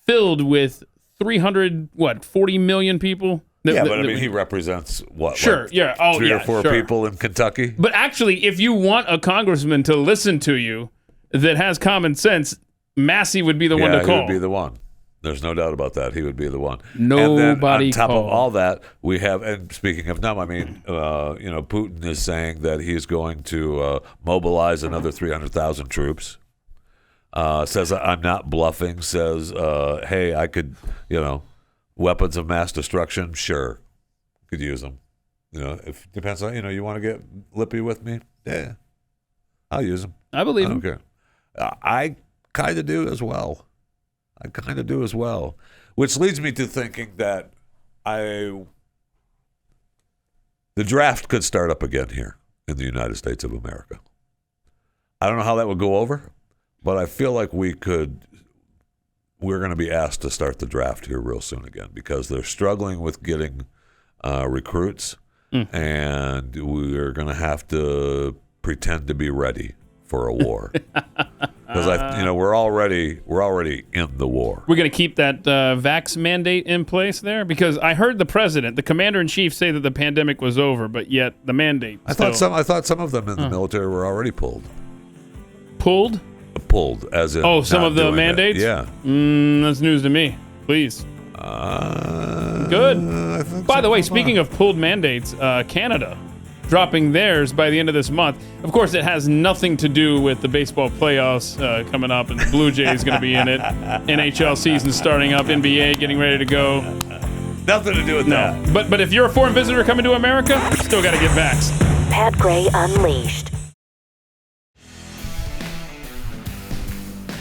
filled with 40 million people. He represents what? Sure, like yeah. Oh, 3 yeah, or 4 sure. people in Kentucky? But actually, if you want a congressman to listen to you that has common sense, Massey would be the one to call. He would be the one. There's no doubt about that. He would be the one. Nobody and then on top called. of all that, we have, and speaking of numb, Putin is saying that he's going to mobilize another 300,000 troops. Says, I'm not bluffing. Says, hey, I could, weapons of mass destruction, sure, could use them. If depends on, you want to get lippy with me? Yeah, I'll use them. I believe don't care. I kind of do as well. Which leads me to thinking that the draft could start up again here in the United States of America. I don't know how that would go over, but I feel like we're going to be asked to start the draft here real soon again because they're struggling with getting recruits, and we're going to have to pretend to be ready for a war because we're already in the war. We're going to keep that vax mandate in place there because I heard the commander in chief, say that the pandemic was over, but yet the mandate. I thought some of them in the military were already pulled. Pulled, as in some of the mandates. Yeah, that's news to me. Please. Good. By the way, speaking of pulled mandates, Canada dropping theirs by the end of this month. Of course, it has nothing to do with the baseball playoffs coming up, and the Blue Jays going to be in it. NHL season starting up, NBA getting ready to go. Nothing to do with that. But if you're a foreign visitor coming to America, still got to get vaxxed. Pat Gray Unleashed.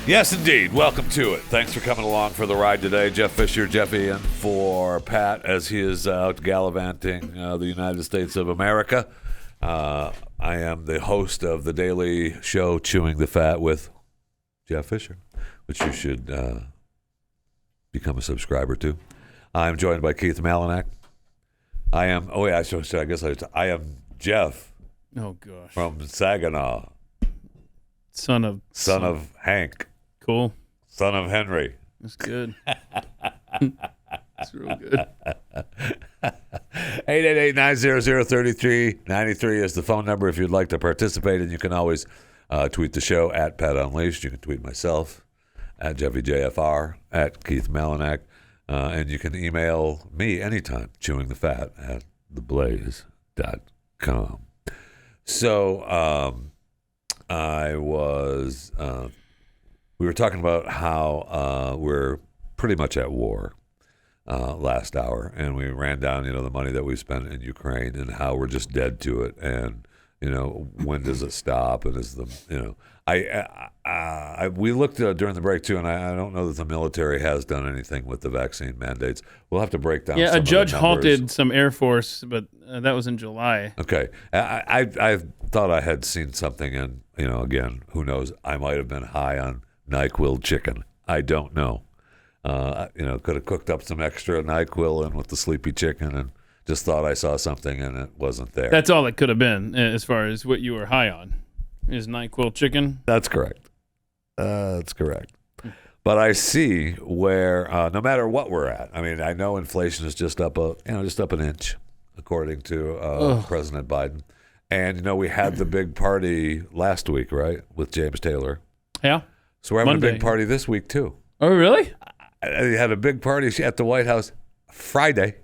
Yes, indeed. Welcome to it. Thanks for coming along for the ride today. Jeff Fisher, Jeffy, and for Pat as he is out gallivanting the United States of America. I am the host of the daily show, Chewing the Fat with Jeff Fisher, which you should become a subscriber to. I'm joined by Keith Malinak. I am Jeff. Oh, gosh. From Saginaw. Son of Hank. Cool. Son of Henry. That's good. That's real good. 888-900-3393 is the phone number if you'd like to participate, and you can always tweet the show at Pat Unleashed. You can tweet myself at JeffyJFR, at Keith Malinak, and you can email me anytime, chewingthefat at theblaze.com. So we were talking about how we're pretty much at war last hour, and we ran down, the money that we spent in Ukraine and how we're just dead to it, and when does it stop? And is we looked during the break too, and I don't know that the military has done anything with the vaccine mandates. We'll have to break down. Yeah, some a judge of the numbers. halted some Air Force, but that was in July. Okay, I thought I had seen something, and again, who knows? I might have been high on NyQuil chicken. I don't know. Could have cooked up some extra NyQuil in with the sleepy chicken, and just thought I saw something, and it wasn't there. That's all it could have been, as far as what you were high on. Is NyQuil chicken? That's correct. That's correct. But I see where no matter what we're at, I mean, I know inflation is just up an inch, according to President Biden. And we had the big party last week, right, with James Taylor. Yeah. So we're having Monday. a big party this week too. Oh, really? I had a big party at the White House Friday.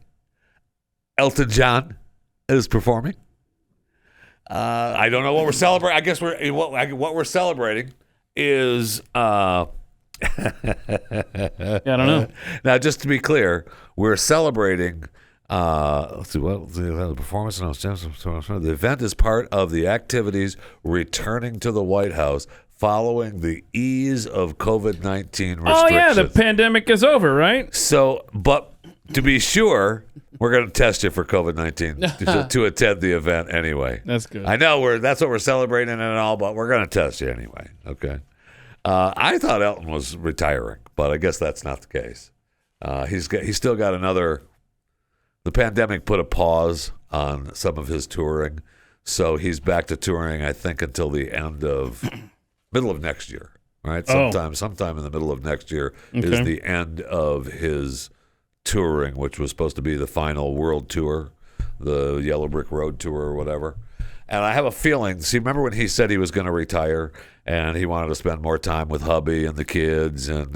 Elton John is performing. I don't know what we're celebrating. I guess what we're celebrating is I don't know. Now, just to be clear, we're celebrating. Let's see what the performance. The event is part of the activities returning to the White House following the ease of COVID-19 restrictions. Oh yeah, the pandemic is over, right? So, but to be sure, we're going to test you for COVID-19 to attend the event anyway. That's good. I know that's what we're celebrating and all, but we're going to test you anyway. Okay. I thought Elton was retiring, but I guess that's not the case. He's still got another. The pandemic put a pause on some of his touring, so he's back to touring. I think until the middle of next year. Right, sometime in the middle of next year is the end of his touring, which was supposed to be the final world tour, the Yellow Brick Road tour or whatever. And I have a feeling, remember when he said he was going to retire and he wanted to spend more time with hubby and the kids and,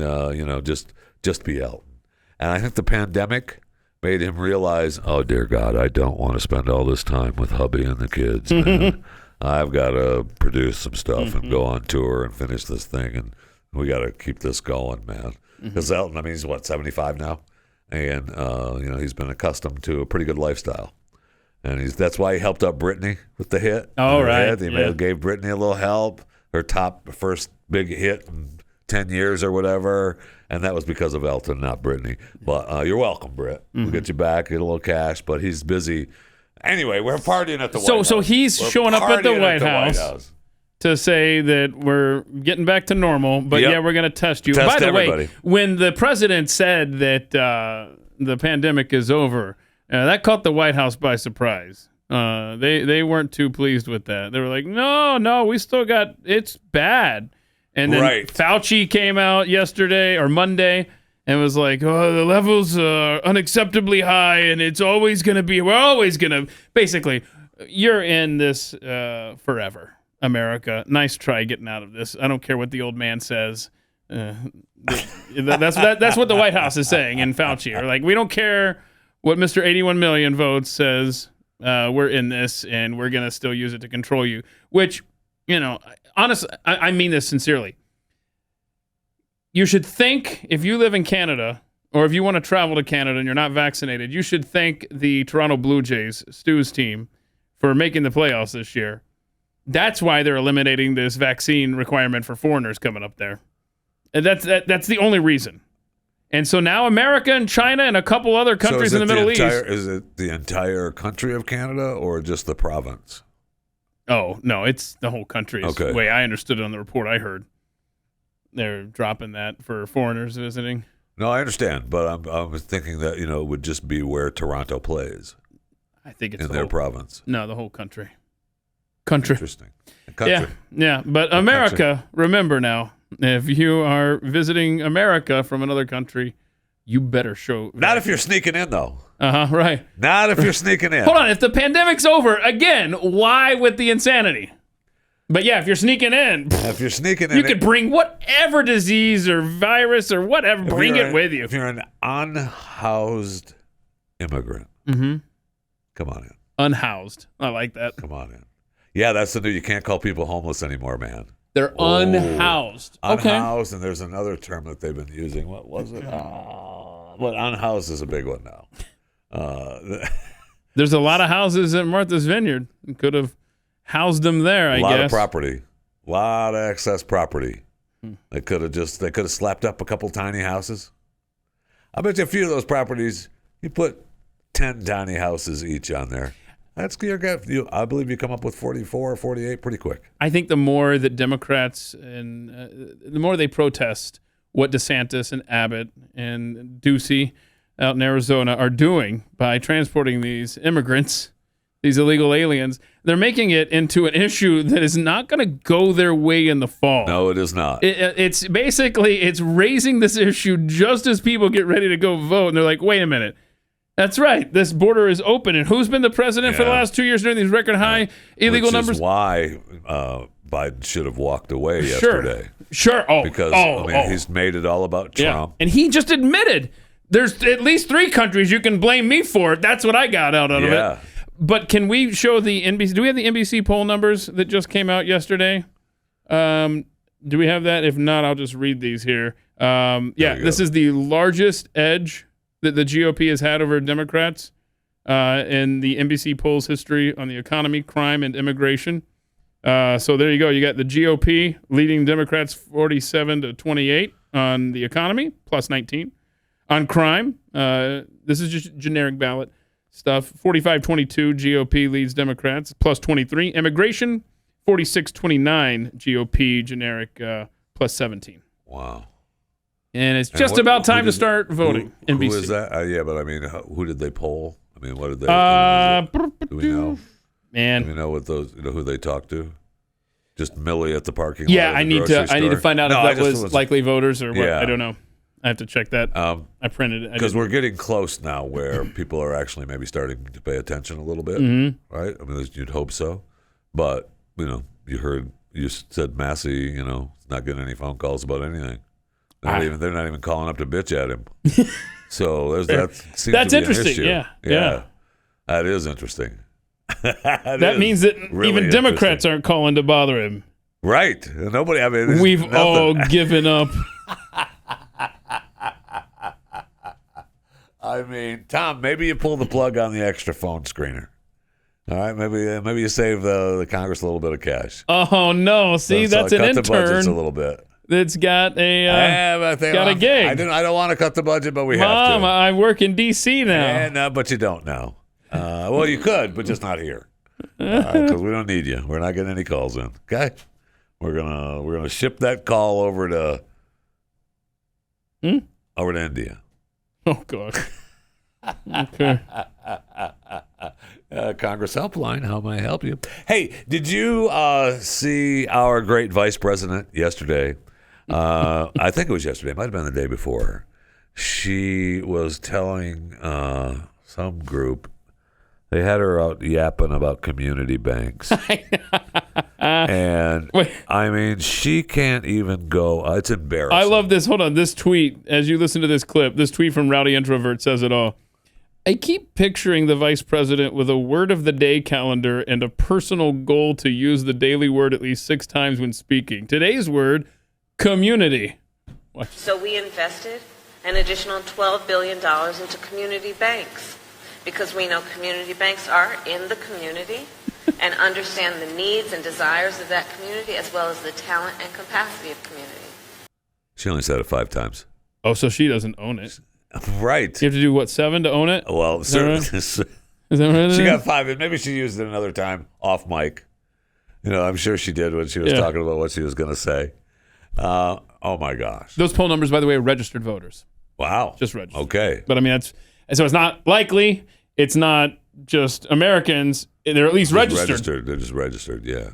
just be Elton. And I think the pandemic made him realize, oh, dear God, I don't want to spend all this time with hubby and the kids, man. I've got to produce some stuff and go on tour and finish this thing, and we got to keep this going, man. Because Elton, he's 75 now, and he's been accustomed to a pretty good lifestyle, and that's why he helped out Britney with the hit. Oh, right, He gave Britney a little help, her first big hit in 10 years or whatever, and that was because of Elton, not Britney. But you're welcome, Britt. We'll get you back, get a little cash, but he's busy. Anyway, we're partying at the White House. So he's showing up at the White House to say that we're getting back to normal, but we're going to test you. By the way, when the president said that the pandemic is over, that caught the White House by surprise. They weren't too pleased with that. They were like, no, we still got, it's bad. And then Fauci came out yesterday or Monday and was like, oh, the levels are unacceptably high, and we're always going to, basically, you're in this forever, America. Nice try getting out of this. I don't care what the old man says. That's what the White House is saying, and Fauci are like, we don't care what Mr. 81 million votes says. We're in this, and we're going to still use it to control you, which, honestly, I mean this sincerely. You should think, if you live in Canada, or if you want to travel to Canada and you're not vaccinated, you should thank the Toronto Blue Jays, Stu's team, for making the playoffs this year. That's why they're eliminating this vaccine requirement for foreigners coming up there. And that's the only reason. And so now America and China and a couple other countries in the Middle East. Is it the entire country of Canada or just the province? Oh, no, it's the whole country. Okay. The way I understood it on the report I heard. They're dropping that for foreigners visiting. No, I understand, but I was thinking that, it would just be where Toronto plays. I think it's in their province. No, the whole country. Interesting. Yeah. But America, remember now, if you are visiting America from another country, you better show. Not if you're sneaking in, though. Right. Not if you're sneaking in. Hold on. If the pandemic's over, again, why with the insanity? But yeah, if you're sneaking in, you could bring whatever disease or virus or whatever, bring it with you. If you're an unhoused immigrant, come on in. Unhoused. I like that. Come on in. Yeah, that's the new, you can't call people homeless anymore, man. They're unhoused. Unhoused, and there's another term that they've been using. What was it? But unhoused is a big one now. There's a lot of houses at Martha's Vineyard. You could have housed them there, I guess. A lot of property. A lot of excess property. They could have slapped up a couple tiny houses. I bet you a few of those properties, you put 10 tiny houses each on there. I believe you come up with 44 or 48 pretty quick. I think the more that Democrats and the more they protest what DeSantis and Abbott and Ducey out in Arizona are doing by transporting these immigrants, these illegal aliens, they're making it into an issue that is not going to go their way in the fall. No, it is not. It's basically, it's raising this issue just as people get ready to go vote. And they're like, wait a minute. That's right. This border is open. And who's been the president for the last 2 years during these record high illegal numbers? Which is why Biden should have walked away yesterday. Sure. Because he's made it all about Trump. Yeah. And he just admitted there's at least 3 countries you can blame me for. That's what I got out of it. But can we show the NBC? Do we have the NBC poll numbers that just came out yesterday? Do we have that? If not, I'll just read these here. This is the largest edge that the GOP has had over Democrats in the NBC polls history on the economy, crime, and immigration. So there you go. You got the GOP leading Democrats 47-28 on the economy, plus 19. On crime, this is just generic ballot stuff. 45-22 GOP leads Democrats, plus 23. Immigration, 46-29 GOP generic, plus 17. Wow. And it's just about time to start voting. NBC. Who is that? Yeah, but I mean, who did they poll? I mean, what did they? Do we know? Man, do we know what those? Who they talked to? Just Millie at the parking lot. Yeah, I need to find out if that was likely voters or what. Yeah. I don't know. I have to check that. I printed it because we're getting close now, where people are actually maybe starting to pay attention a little bit, right? I mean, you'd hope so, but you said Massey, not getting any phone calls about anything. They're not even calling up to bitch at him. So that seems that's to be interesting. An issue. Yeah, that is interesting. that means that really even Democrats aren't calling to bother him. Right. Nobody. I mean, we've all given up. I mean, Tom, maybe you pull the plug on the extra phone screener. All right, maybe you save the Congress a little bit of cash. Oh no! See, that's an intern. Cut the budgets a little bit. That's got a gig. I don't want to cut the budget, but we have to. Mom, I work in D.C. now. No, but you don't now. Well, you could, but just not here, because we don't need you. We're not getting any calls in. Okay, we're gonna ship that call over to India. Oh God. Okay. Congress Helpline, how may I help you? Hey, did you see our great vice president yesterday? I think it was yesterday. It might have been the day before. She was telling some group, they had her out yapping about community banks. And I mean, she can't even go. It's embarrassing. I love this. Hold on. This tweet, as you listen to this clip, this tweet from Rowdy Introvert says it all. I keep picturing the vice president with a word of the day calendar and a personal goal to use the daily word at least 6 times when speaking. Today's word, community. What? So we invested an additional $12 billion into community banks because we know community banks are in the community and understand the needs and desires of that community as well as the talent and capacity of community. She only said it 5 times. Oh, so she doesn't own it. Right. You have to do, what, 7 to own it? Well, certainly. Is that right? She got 5. Maybe she used it another time off mic. I'm sure she did when she was talking about what she was going to say. Oh, my gosh. Those poll numbers, by the way, are registered voters. Wow. Just registered. Okay. But, I mean, so it's not likely. It's not just Americans. They're at least registered. They're just registered, yeah.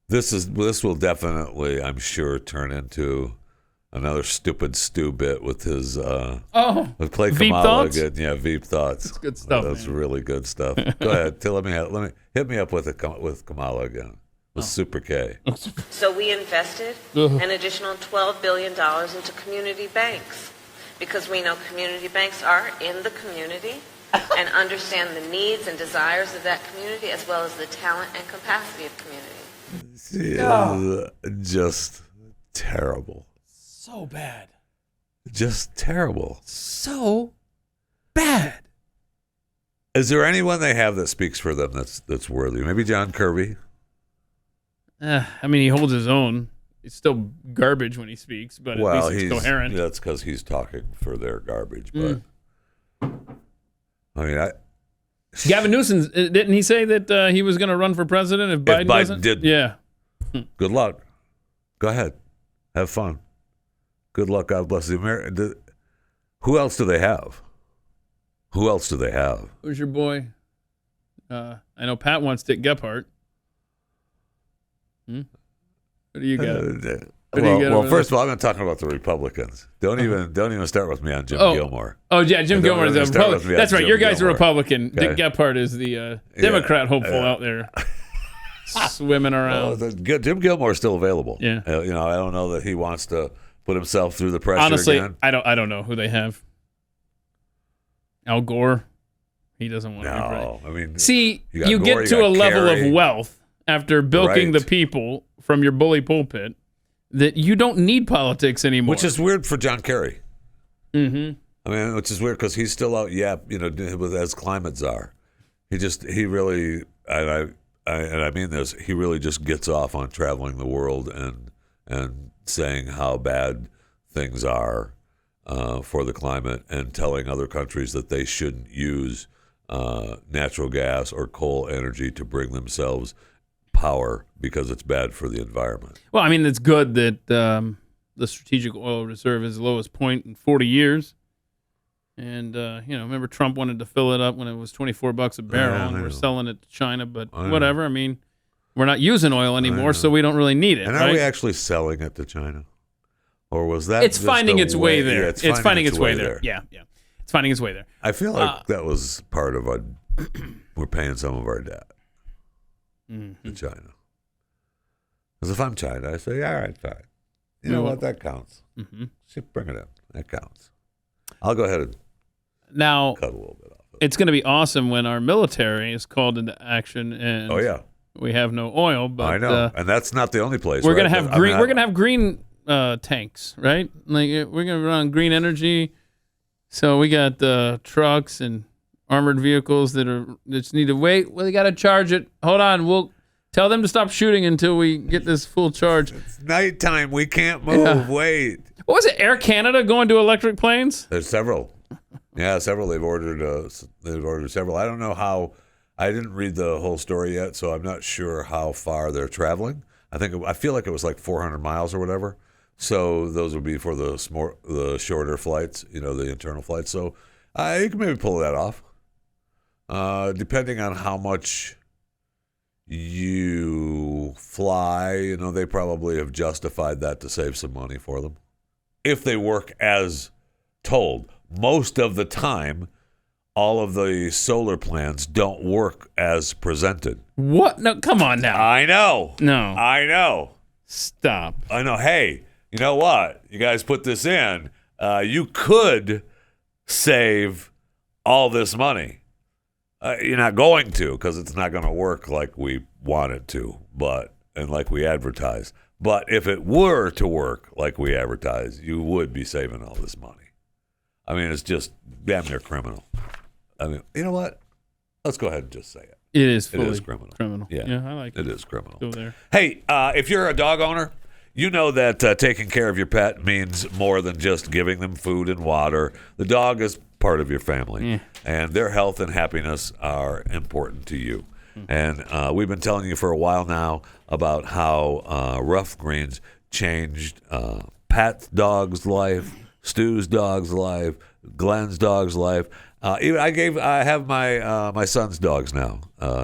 This will definitely, I'm sure, turn into another stupid stew bit with his with Clay Veep Kamala thoughts? again. Yeah, Veep thoughts. That's good stuff. That's really good stuff. Go ahead. Let me hit me up with Kamala again with Super K. So we invested an additional $12 billion into community banks because we know community banks are in the community and understand the needs and desires of that community as well as the talent and capacity of community. Just terrible. So bad. Just terrible. So bad. Is there anyone they have that speaks for them that's worthy? Maybe John Kirby? I mean, he holds his own. He's still garbage when he speaks, but at least it's coherent. That's because he's talking for their garbage. But I mean, Gavin Newsom, didn't he say that he was going to run for president if Biden doesn't? Did. Yeah. Good luck. Go ahead. Have fun. Good luck. God bless the America. Who else do they have? Who's your boy? I know Pat wants Dick Gephardt. What do you got? Well, first of all, I'm not talking about the Republicans. Don't even start with me on Jim Gilmore. Oh yeah, Jim Gilmore is a Republican. That's right. Your guy's a Republican. Okay. Dick Gephardt is the Democrat hopeful out there, swimming around. Jim Gilmore is still available. Yeah. I don't know that he wants to put himself through the pressure. Honestly, again. I don't know who they have. Al Gore, he doesn't want to. No, I mean, see, you get to a level of wealth after bilking the people from your bully pulpit that you don't need politics anymore. Which is weird for John Kerry. Mm-hmm. I mean, which is weird because he's still out, as climate czar. He really, and I mean this, he really just gets off on traveling the world and saying how bad things are for the climate and telling other countries that they shouldn't use natural gas or coal energy to bring themselves power because it's bad for the environment. Well, I mean, it's good that the strategic oil reserve is the lowest point in 40 years. And, remember Trump wanted to fill it up when it was $24 a barrel, and we're selling it to China, but whatever. I mean, we're not using oil anymore, so we don't really need it. And right? are we actually selling it to China? Or was that It's finding its way there. Yeah, it's finding its way there. Yeah. It's finding its way there. I feel like that was part of we're paying some of our debt to China. Because if I'm China, I say, all right, fine. You know what? That counts. Bring it in. That counts. I'll go ahead and now cut a little bit off. It's going to be awesome when our military is called into action and we have no oil. But I know, and that's not the only place. We're going to have green. We're going to have green tanks, right? Like we're going to run on green energy. So we got trucks and armored vehicles that just need to wait. Well, they got to charge it. Hold on, we'll tell them to stop shooting until we get this full charge. It's nighttime. We can't move. Yeah. Wait. What was it? Air Canada going to electric planes? There's several. Yeah, several. They've ordered several. I don't know how. I didn't read the whole story yet, so I'm not sure how far they're traveling. I feel like it was like 400 miles or whatever. So those would be for the shorter flights, the internal flights. So you can maybe pull that off, depending on how much you fly. They probably have justified that to save some money for them. If they work as told. Most of the time, all of the solar plans don't work as presented. What? No, come on now. I know. No. I know. Stop. I know. Hey, you know what? You guys put this in. You could save all this money. You're not going to because it's not going to work like we want it to, and like we advertise. But if it were to work like we advertise, you would be saving all this money. I mean, it's just damn near criminal. I mean, you know what? Let's go ahead and just say it. It is fully It is criminal. Yeah, I like it. It is criminal. Go there. Hey, if you're a dog owner, you know that taking care of your pet means more than just giving them food and water. The dog is part of your family, and their health and happiness are important to you. And we've been telling you for a while now about how Rough Greens changed Pat's dog's life, Stu's dog's life, Glenn's dog's life. I have my son's dogs now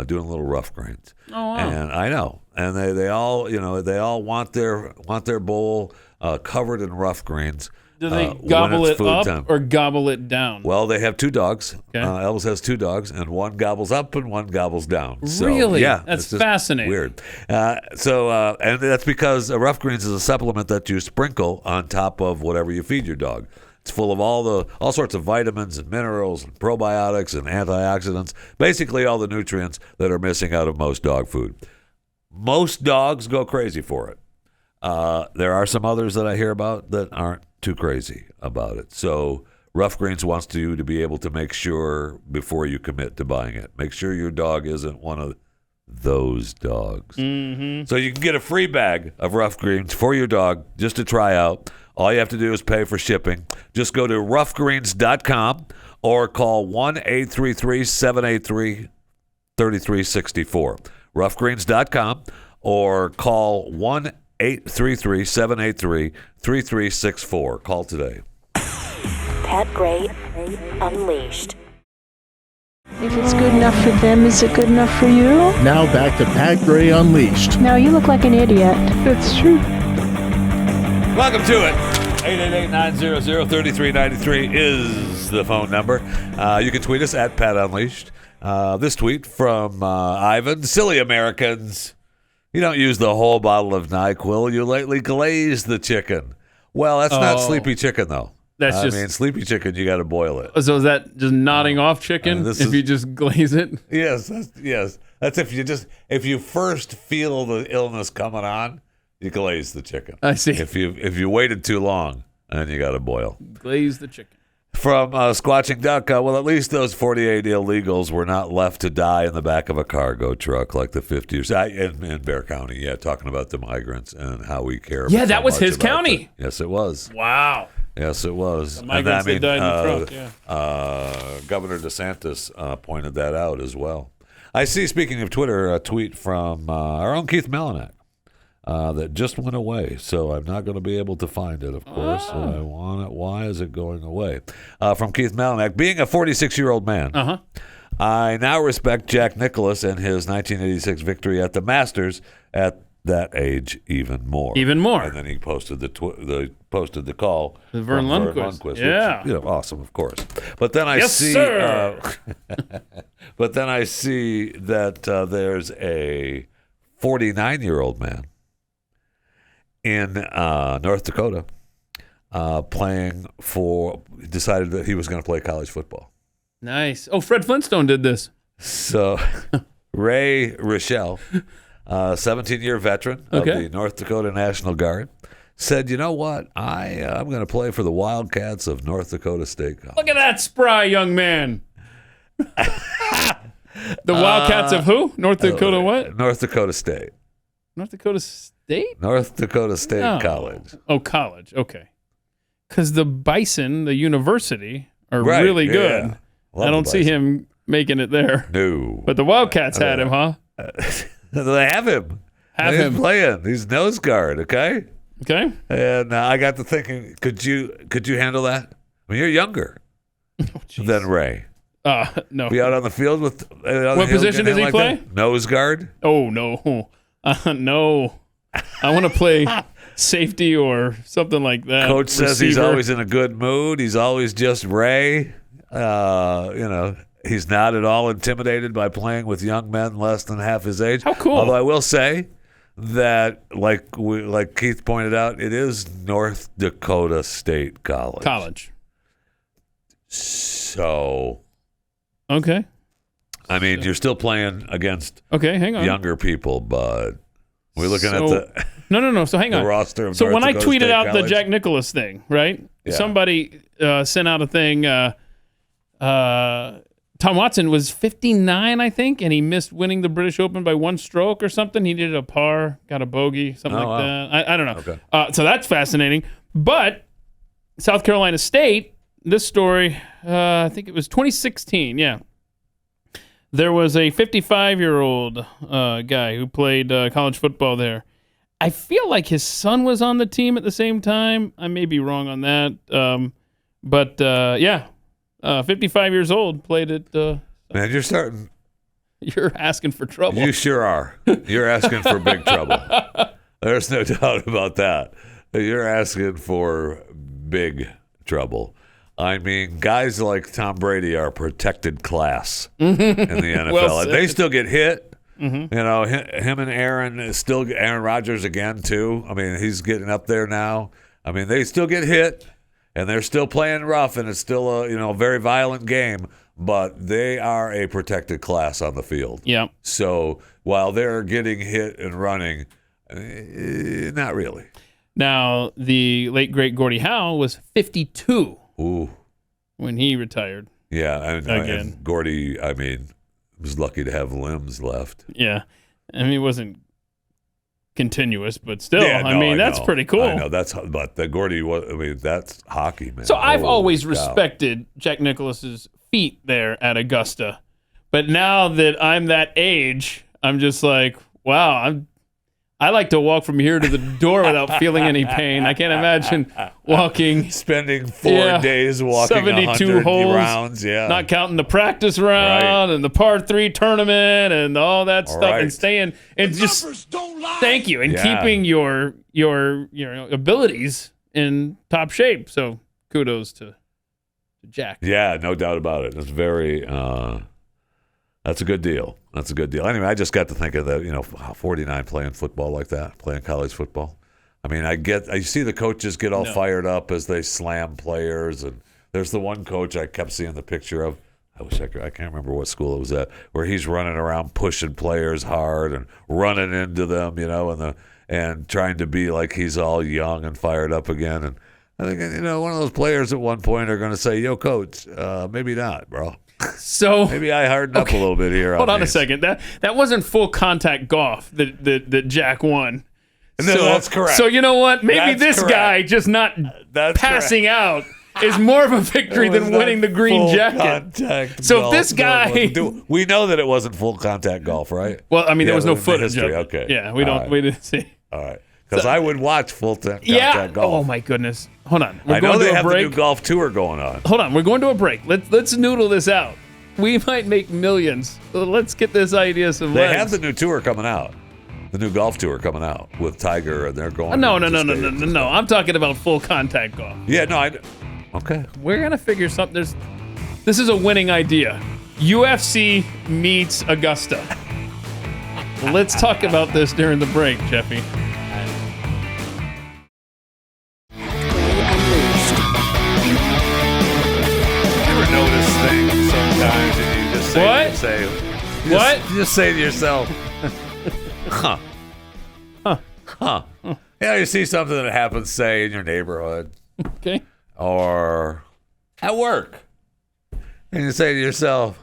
doing little Rough Greens. Oh, wow. And I know, and they all want their bowl covered in Rough Greens. Do they gobble it up time. or gobble it down? Well, they have two dogs. Okay. Elvis has two dogs, and one gobbles up and one gobbles down. So, really? Yeah, That's it's just fascinating. Weird. And that's because Rough Greens is a supplement that you sprinkle on top of whatever you feed your dog. It's full of all sorts of vitamins and minerals and probiotics and antioxidants, basically all the nutrients that are missing out of most dog food. Most dogs go crazy for it. There are some others that I hear about that aren't too crazy about it. So Rough Greens wants you to be able to make sure before you commit to buying it. Make sure your dog isn't one of those dogs. Mm-hmm. So you can get a free bag of Rough Greens for your dog just to try out. All you have to do is pay for shipping. Just go to roughgreens.com or call 1-833-783-3364. Roughgreens.com or call 1-833-783-3364. Call today. Pat Gray Unleashed. If it's good enough for them, is it good enough for you? Now back to Pat Gray Unleashed. No, you look like an idiot. It's true. Welcome to it. 888-900-3393 is the phone number. You can tweet us at Pat Unleashed. This tweet from Ivan. Silly Americans. You don't use the whole bottle of NyQuil. You lightly glaze the chicken. Well, that's not sleepy chicken, though. I mean, sleepy chicken, you got to boil it. So is that just nodding off chicken you just glaze it? Yes. That's if you first feel the illness coming on, You glaze the chicken. I see. If you waited too long, then you got to boil. Glaze the chicken. From Squatching Duck, well, at least those 48 illegals were not left to die in the back of a cargo truck like the 50s in Bexar County. Yeah, talking about the migrants and how we care. Yeah, so that was much his about county. it. Yes, it was. Wow. Yes, it was. The migrants that died in the truck, Governor DeSantis pointed that out as well. I see, speaking of Twitter, a tweet from our own Keith Melanek. That just went away, so I'm not going to be able to find it, of course. I want it. Why is it going away? From Keith Melanek, being a 46-year-old man, I now respect Jack Nicklaus and his 1986 victory at the Masters at that age even more. Even more. And then he posted the call. The Vern Lundquist. Yeah. Which, awesome, of course. But then I see but then I see that there's a 49-year-old man in North Dakota, decided that he was going to play college football. Nice. Oh, Fred Flintstone did this. So, Ray Rochelle, 17-year veteran of the North Dakota National Guard, said, you know what? I'm going to play for the Wildcats of North Dakota State College. Look at that spry young man. The Wildcats of who? North Dakota what? North Dakota State. North Dakota State? North Dakota State College. Oh, college. Okay. Because the Bison, the university, are really good. Yeah. I don't see him making it there. No. But the Wildcats had him, huh? They have him. He's playing. He's nose guard, okay? Okay. And I got to thinking, could you handle that? I mean, you're younger than Ray. No. Be out on the field with... what position does he play? That? Nose guard? Oh, no. No. I want to play safety or something like that. Coach says Receiver. He's always in a good mood. He's always just Ray. He's not at all intimidated by playing with young men less than half his age. How cool. Although I will say that, like Keith pointed out, it is North Dakota State College. So... Okay. I mean, you're still playing against hang on. younger people, but we're looking at the no. So hang on. Roster of so North when Dakota I tweeted State out College. the Jack Nicklaus thing, right? Yeah. Somebody sent out a thing. Tom Watson was 59, I think, and he missed winning the British Open by one stroke or something. He did a par, got a bogey, something that. I don't know. Okay. So that's fascinating. But South Carolina State, this story, I think it was 2016. Yeah. There was a 55-year-old guy who played college football there. I feel like his son was on the team at the same time. I may be wrong on that. But 55 years old, played at... Man, you're starting... You're asking for trouble. You sure are. You're asking for big trouble. There's no doubt about that. You're asking for big trouble. I mean, guys like Tom Brady are protected class in the NFL. Well And they still get hit. Mm-hmm. You know, him and Aaron Rodgers again, too. I mean, he's getting up there now. I mean, they still get hit, and they're still playing rough, and it's still a very violent game, but they are a protected class on the field. Yeah. So while they're getting hit and running, not really. Now, the late, great Gordie Howe was 52. Ooh. When he retired. Yeah, again. And Gordie, I mean, was lucky to have limbs left. Yeah. I mean, it wasn't continuous, but still, that's pretty cool. I know, but the Gordie, that's hockey, man. So I've always respected Jack Nicklaus's feat there at Augusta. But now that I'm that age, I'm just like, wow, I like to walk from here to the door without feeling any pain. I can't imagine spending 4 days walking 72 holes, rounds, not counting the practice round and the par 3 tournament and all that stuff, and staying and just thank you and keeping your abilities in top shape. So kudos to Jack. Yeah, no doubt about it. It's very. That's a good deal. That's a good deal. Anyway, I just got to think of that, 49 playing football like that, playing college football. I mean, I see the coaches get all fired up as they slam players, and there's the one coach I kept seeing the picture of I wish I could. I can't remember what school it was at, where he's running around pushing players hard and running into them, and trying to be like he's all young and fired up again. And I think, one of those players at one point are going to say, "Yo, coach, maybe not, bro." So maybe I hardened up a little bit here. Hold on a second. That wasn't full contact golf that Jack won. No, that's correct. So you know what? Maybe That's this correct. guy just not passing out is more of a victory than winning the green jacket. So if this guy, we know that it wasn't full contact golf, right? Well, I mean, there was no the footage of history. it. Okay. Yeah, we didn't see. All right. Because I would watch full contact golf. Oh my goodness. Hold on. I know they have the new golf tour going on. Hold on. We're going to a break. Let's noodle this out. We might make millions. So let's get this idea some legs. They have the new tour coming out. The new golf tour coming out with Tiger, and they're going. No. I'm talking about full contact golf. Yeah, no, okay. We're gonna figure something. This is a winning idea. UFC meets Augusta. Let's talk about this during the break, Jeffy. You ever notice things sometimes, and you just say, What? You just say to yourself, huh. Yeah, you see something that happens, say, in your neighborhood. Okay. Or at work. And you say to yourself,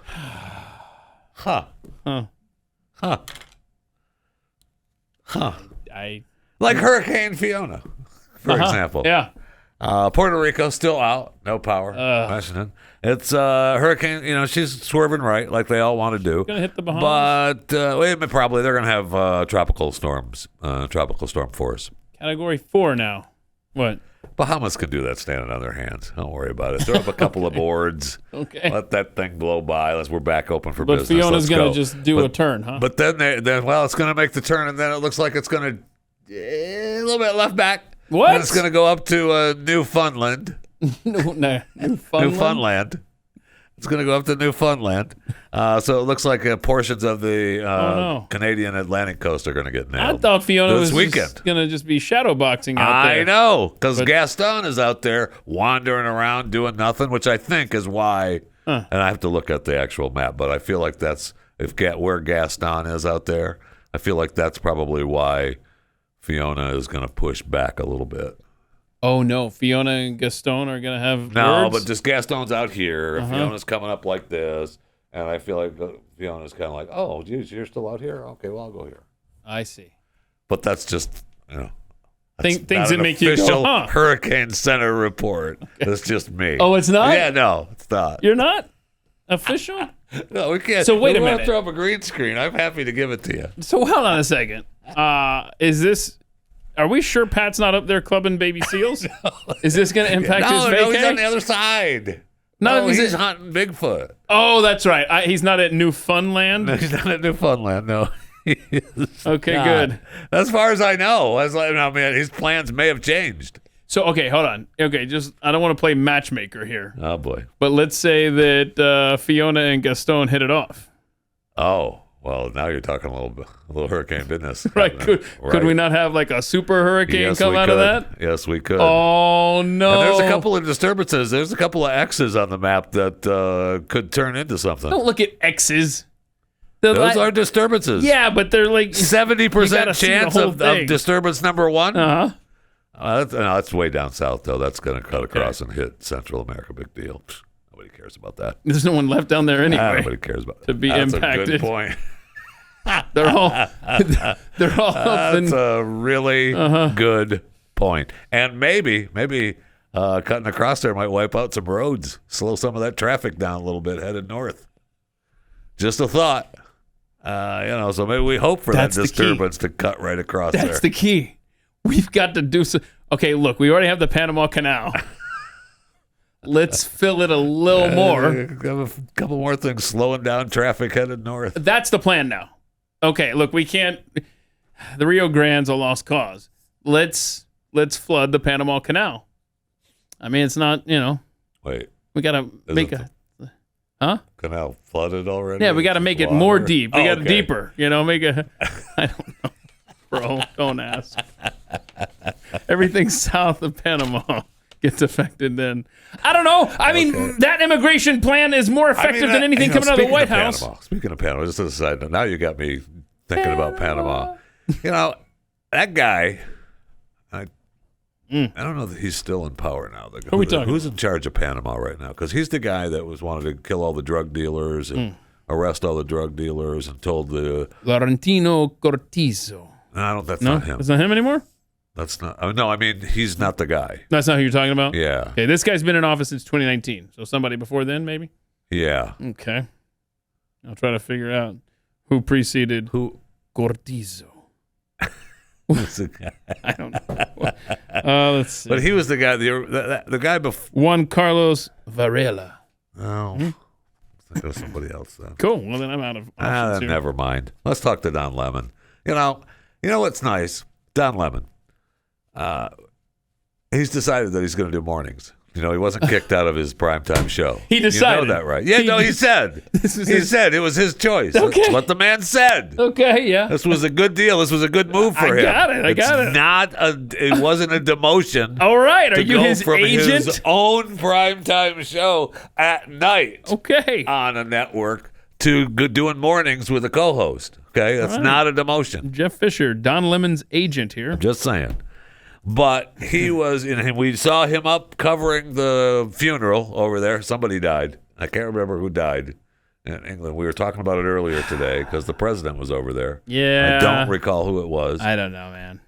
like Hurricane Fiona, for example. Yeah. Puerto Rico still out, no power. Washington. It's hurricane. She's swerving right, like they all want to do. Gonna hit the Bahamas. But probably they're gonna have tropical storm force. Category 4 now. What? Bahamas could do that standing on their hands. Don't worry about it. Throw up a couple of boards. Okay. Let that thing blow by. We're back open for but business. Fiona's going to just do a turn, huh? But then it's going to make the turn, and then it looks like it's going to a little bit left back. What? And it's going to go up to Newfoundland. Newfoundland. It's going to go up to Newfoundland. So it looks like portions of the Canadian Atlantic coast are going to get nailed. I thought Fiona was going to just be shadowboxing out there. I know, because Gaston is out there wandering around doing nothing, which I think is why, and I have to look at the actual map, but I feel like that's, where Gaston is out there, I feel like that's probably why Fiona is going to push back a little bit. Oh, no. Fiona and Gaston are going to have No, words? but just Gaston's out here. Fiona's coming up like this. And I feel like Fiona's kind of like, oh, geez, you're still out here? Okay, well, I'll go here. I see. But that's just, things that make you go, huh? Hurricane Center report. Okay. That's just me. Oh, it's not? Yeah, no, it's not. You're not official? No, we can't. So wait a We minute. want to throw up a green screen. I'm happy to give it to you. So hold on a second. Are we sure Pat's not up there clubbing baby seals? No. Is this going to impact his vacay? No, he's on the other side. No, he's hunting Bigfoot. Oh, that's right. He's not at Newfoundland? No, he's not at Newfoundland, no. Okay, not. Good. As far as I know. His plans may have changed. So, okay, hold on. Okay, I don't want to play matchmaker here. Oh, boy. But let's say that Fiona and Gaston hit it off. Oh, well, now you're talking a little hurricane business. Right. Could we not have like a super hurricane come out of that? Yes, we could. Oh, no. And there's a couple of disturbances. There's a couple of X's on the map that could turn into something. Don't look at X's. Those are disturbances. Yeah, but they're like 70% chance of disturbance number 1. Uh-huh. That's way down south, though. That's going to cut across and hit Central America. Big deal. Nobody cares about that. There's no one left down there anyway. Nobody cares about to be That's impacted. That's a good point. They're all up in... That's a really good point. And maybe cutting across there might wipe out some roads, slow some of that traffic down a little bit headed north. Just a thought. So maybe we hope for that disturbance to cut right across there. That's the key. We've got to do so. Okay, look, we already have the Panama Canal. Let's fill it a little more. Have a couple more things slowing down traffic headed north. That's the plan now. Okay, look, we can't. The Rio Grande's a lost cause. Let's flood the Panama Canal. I mean, it's not. Wait. We gotta make canal flooded already? Yeah, we got to make it more deep. We got to deeper. Make a. I don't know, bro. Don't ask. Everything south of Panama gets affected then. I don't know. I mean, that immigration plan is more effective than anything coming out of the White House. Speaking of Panama, just as a side note, now you got me thinking about Panama. That guy, I don't know that he's still in power now. Who are we talking Who's in charge of Panama right now? Because he's the guy that wanted to kill all the drug dealers and arrest all the drug dealers and told the... Laurentino Cortizo. That's not him. That's not him anymore? That's not... No, I mean, he's not the guy. That's not who you're talking about? Yeah. Okay, this guy's been in office since 2019. So somebody before then, maybe? Yeah. Okay. I'll try to figure out who preceded Cortizo. I don't know. Let's see. But he was the guy, the guy before... Juan Carlos Varela. Oh. I think it was somebody else then. Cool. Well, then I'm out of options here. Never mind. Let's talk to Don Lemon. You know what's nice? Don Lemon. He's decided that he's going to do mornings. He wasn't kicked out of his primetime show. He decided. You know that, right? Yeah, he said. He said it was his choice. Okay. That's what the man said. Okay, yeah. This was a good deal. This was a good move for him. I got it. It wasn't a demotion. All right. Are to you go his from agent? his own primetime show at night. Okay. On a network to doing mornings with a co-host. Okay, that's not a demotion. Jeff Fisher, Don Lemon's agent here. I'm just saying. But he was we saw him up covering the funeral over there. Somebody died. I can't remember who died in England. We were talking about it earlier today because the president was over there. Yeah. I don't recall who it was. I don't know, man.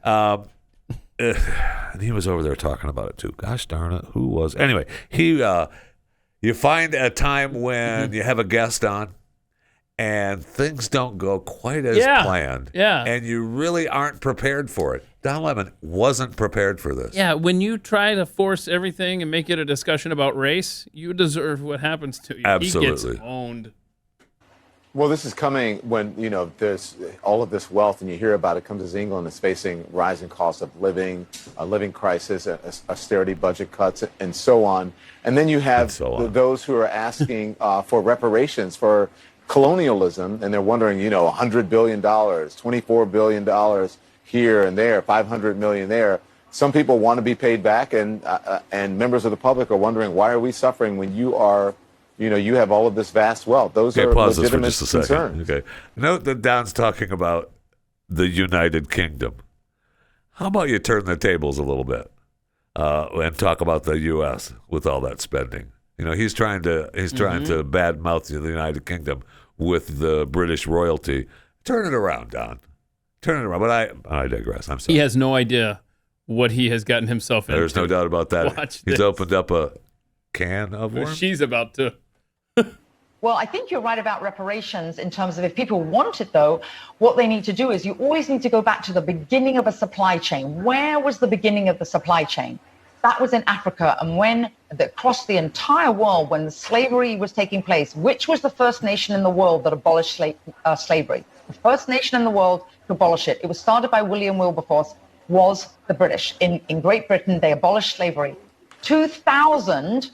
And he was over there talking about it too. Gosh darn it, who was? Anyway, you find a time when you have a guest on and things don't go quite as planned. Yeah. And you really aren't prepared for it. Don Lemon wasn't prepared for this. Yeah, when you try to force everything and make it a discussion about race, you deserve what happens to you. Absolutely. He gets owned. Well, this is coming when, there's all of this wealth and you hear about it comes as England is facing rising costs of living, a living crisis, austerity budget cuts, and so on. And then you have those who are asking for reparations for colonialism, and they're wondering, $100 billion, $24 billion here and there, 500 million there. Some people want to be paid back, and members of the public are wondering, why are we suffering when you are, you have all of this vast wealth? Those are legitimate concerns. Okay. Note that Don's talking about the United Kingdom. How about you turn the tables a little bit and talk about the U.S. with all that spending? He's trying to badmouth the United Kingdom with the British royalty. Turn it around, Don. Turn it around. But I digress. I'm sorry. He has no idea what he has gotten himself into. There's no doubt about that. Watch He's this. opened up a can of worms. She's about to. Well, I think you're right about reparations in terms of if people want it, though, what they need to do is you always need to go back to the beginning of a supply chain. Where was the beginning of the supply chain? That was in Africa. And across the entire world, when slavery was taking place, which was the first nation in the world that abolished slavery? The first nation in the world to abolish it. It was started by William Wilberforce, was the British. In Great Britain, they abolished slavery. 2,000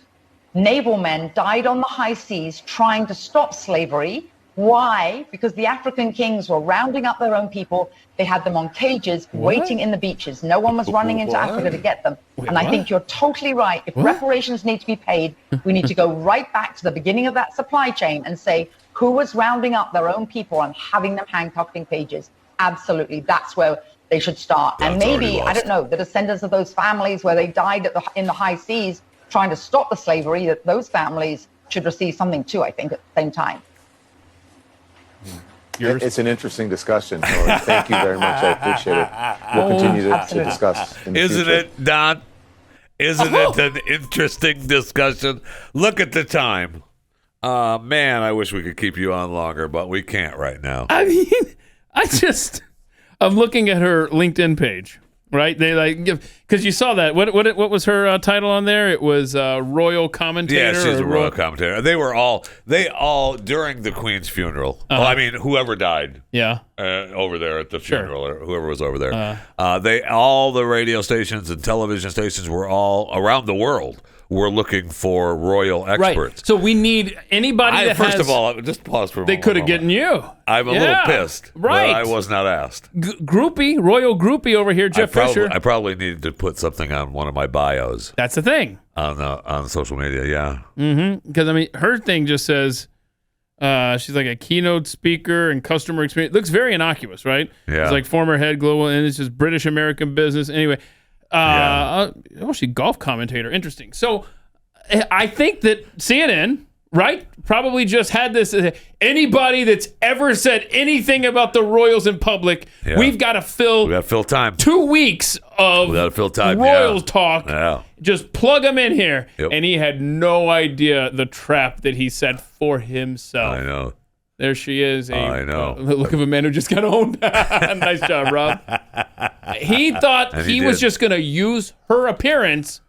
naval men died on the high seas trying to stop slavery. Why? Because the African kings were rounding up their own people. They had them on cages, waiting in the beaches. No one was running into Africa to get them. And I think you're totally right. If reparations need to be paid, we need to go right back to the beginning of that supply chain and say, who was rounding up their own people and having them handcuffed in cages? Absolutely. That's where they should start. And maybe, I don't know, the descendants of those families where they died in the high seas trying to stop the slavery, that those families should receive something too, I think, at the same time. It's an interesting discussion, Hillary. Thank you very much. I appreciate it. We'll continue to discuss in the Isn't future. it, Don? Isn't it an interesting discussion? Look at the time. Man, I wish we could keep you on longer, but we can't right now. I mean, I'm looking at her LinkedIn page, right? They because you saw that. What was her title on there? It was royal commentator. Yeah, she's a royal commentator. They all during the Queen's funeral. Well, I mean, whoever died. Yeah. Over there at the funeral, or whoever was over there. All the radio stations and television stations were all around the world we're looking for royal experts. Right. So we need anybody that first has... of all, just pause for a moment. They could have gotten you. I'm a little pissed. Right. But I was not asked. Royal groupie over here, Jeff Fisher. I probably needed to put something on one of my bios. That's the thing. On social media, yeah. Mm-hmm. Because, I mean, her thing just says she's like a keynote speaker and customer experience. Looks very innocuous, right? Yeah. It's like former head global, and it's just British-American business. Anyway, she golf commentator. Interesting. So I think that CNN, right, probably just had this. Anybody that's ever said anything about the Royals in public, we've got to fill time. 2 weeks of Royals talk. Yeah. Just plug him in here. Yep. And he had no idea the trap that he set for himself. I know. There she is. I know. Look of a man who just got owned. Nice job, Rob. He thought And he he was did. just going to use her appearance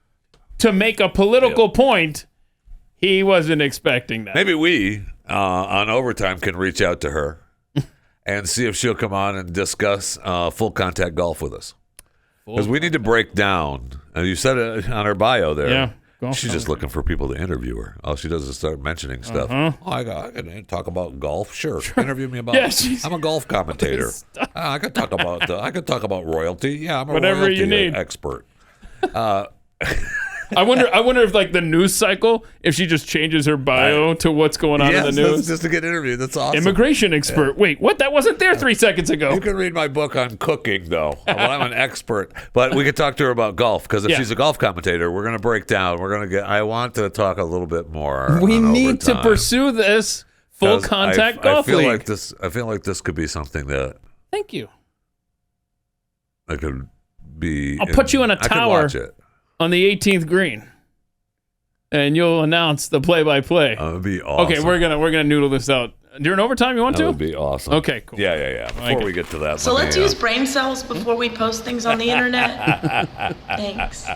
to make a political point. He wasn't expecting that. Maybe we, on Overtime, can reach out to her and see if she'll come on and discuss full contact golf with us. Because we need to break down. You said it on her bio there. Yeah. She's just looking for people to interview her. All she does is start mentioning stuff. Uh-huh. Oh, I can talk about golf. Sure. Interview me about. Yeah, I'm a golf commentator. I could talk about royalty. Yeah, I'm a Whatever royalty you need. expert. I wonder if like the news cycle, if she just changes her bio to what's going on in the news. Just to get interviewed. That's awesome. Immigration expert. Yeah. Wait, what? That wasn't there 3 seconds ago. You can read my book on cooking, though. Well, I'm an expert, but we could talk to her about golf because if she's a golf commentator, we're going to break down. I want to talk a little bit more. We on need to Overtime. pursue this full contact golf I feel league. I feel like this could be something that Thank you. could be. I'll put you in a I could tower watch it. on the 18th green, and you'll announce the play-by-play. That would be awesome. Okay, we're gonna noodle this out during overtime. You want That to? would be awesome. Okay, cool. Yeah. Before we get to that, So let's use brain cells before we post things on the internet. Thanks.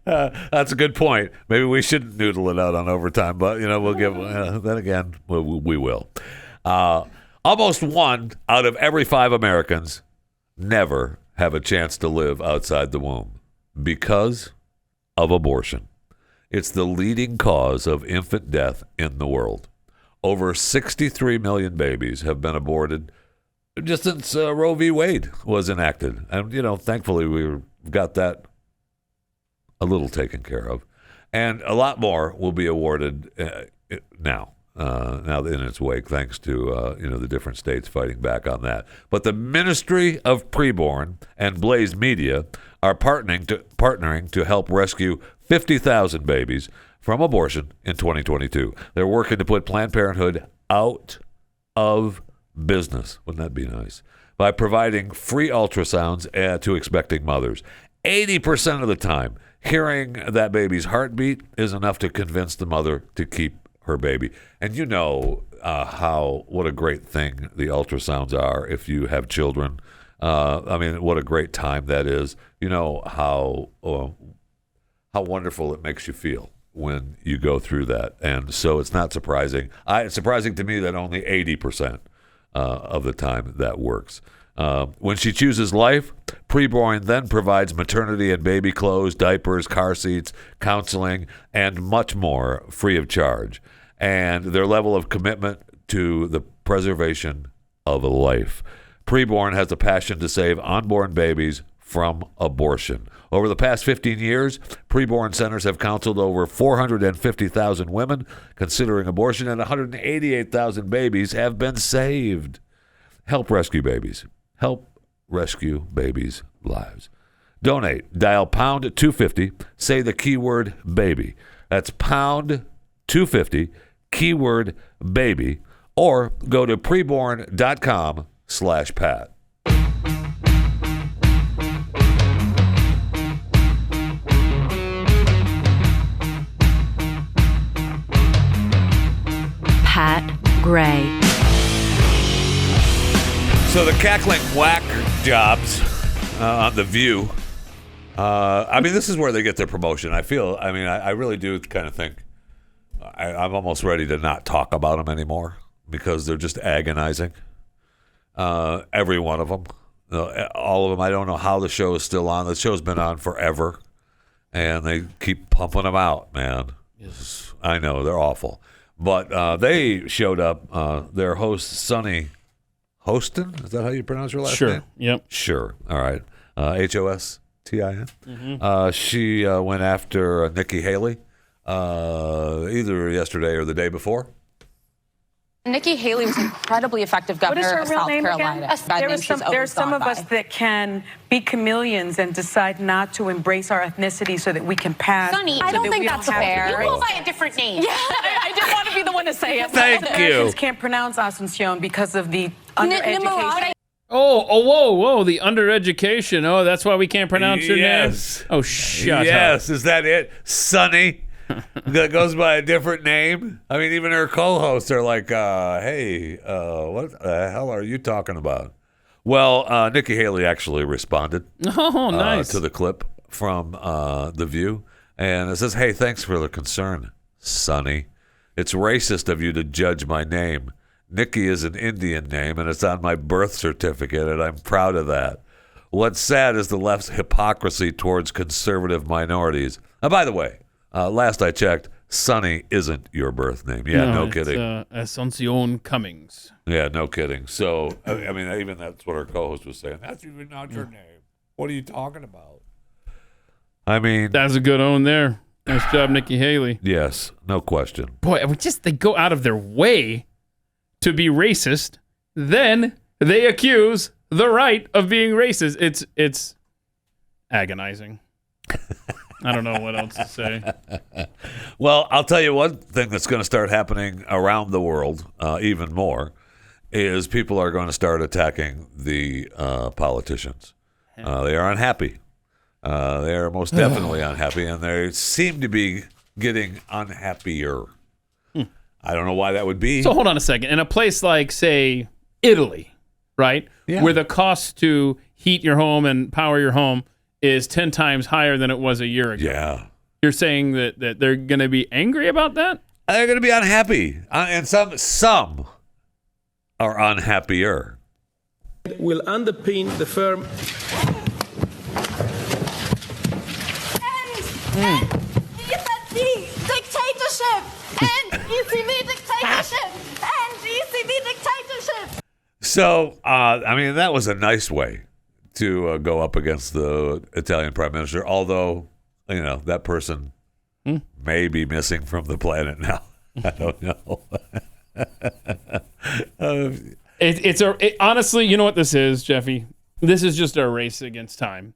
That's a good point. Maybe we shouldn't noodle it out on Overtime, but we'll give. Then again, we will. Almost 1 out of every 5 Americans never have a chance to live outside the womb because of abortion. It's the leading cause of infant death in the world. Over 63 million babies have been aborted just since Roe v. Wade was enacted. And, thankfully we've got that a little taken care of. And a lot more will be awarded now in its wake, thanks to, the different states fighting back on that. But the Ministry of Preborn and Blaze Media are partnering to help rescue 50,000 babies from abortion in 2022. They're working to put Planned Parenthood out of business. Wouldn't that be nice? By providing free ultrasounds to expecting mothers. 80% of the time, hearing that baby's heartbeat is enough to convince the mother to keep her baby. And what a great thing the ultrasounds are if you have children. What a great time that is. How wonderful it makes you feel when you go through that. And so it's not surprising. It's surprising to me that only 80% of the time that works. When she chooses life, Preborn then provides maternity and baby clothes, diapers, car seats, counseling, and much more free of charge. And their level of commitment to the preservation of life. Preborn has a passion to save unborn babies from abortion. Over the past 15 years, preborn centers have counseled over 450,000 women considering abortion, and 188,000 babies have been saved. Help rescue babies. Help rescue babies' lives. Donate. Dial pound 250. Say the keyword baby. That's pound 250, keyword baby, or go to preborn.com/Pat. Pat Gray. So the cackling whack jobs on The View, this is where they get their promotion. I really do kind of think I'm almost ready to not talk about them anymore because they're just agonizing. Every one of them. All of them. I don't know how the show is still on. The show's been on forever. and they keep pumping them out, man. Yes. I know, they're awful. But they showed up, their host, Sonny Hostin, is that how you pronounce your last name? Sure, yep. Sure, all right. Hostin. Mm-hmm. She went after Nikki Haley either yesterday or the day before. Nikki Haley was incredibly effective governor of South Carolina. There are some of us that can be chameleons and decide not to embrace our ethnicity so that we can pass. Sonny, I don't think that's fair. You go by a different name. Yeah, I didn't want to be the one to say it. Thank you. Americans can't pronounce Asuncion because of the undereducation. Whoa, the undereducation. Oh, that's why we can't pronounce your name? Oh, shut up. Yes, is that it? Sonny? That goes by a different name? I mean, even her co-hosts are like, hey, what the hell are you talking about? Well, Nikki Haley actually responded nice. To the clip from The View. And it says, hey, thanks for the concern, Sonny. It's racist of you to judge my name. Nikki is an Indian name, and it's on my birth certificate, and I'm proud of that. What's sad is the left's hypocrisy towards conservative minorities. And by the way, last I checked, Sonny isn't your birth name. Yeah, no kidding. Asuncion Cummings. Yeah, no kidding. So, I mean, even that's what our co-host was saying. That's even not your name. What are you talking about? I mean, that's a good own there. Nice job, Nikki Haley. Yes, no question. Boy, they go out of their way to be racist. Then they accuse the right of being racist. It's agonizing. I don't know what else to say. Well, I'll tell you one thing that's going to start happening around the world even more is people are going to start attacking the politicians. They are unhappy. They are most definitely unhappy, and they seem to be getting unhappier. I don't know why that would be. So hold on a second. In a place like, say, Italy, right, where the cost to heat your home and power your home is 10 times higher than it was a year ago. Yeah. You're saying that they're going to be angry about that? They're going to be unhappy. And some are unhappier. Will underpin the firm. And dictatorship! And ECB dictatorship! And ECB dictatorship! So, I mean, that was a nice way to go up against the Italian prime minister, although, you know, that person may be missing from the planet now. I don't know. Honestly, you know what this is, Jeffy? This is just a race against time.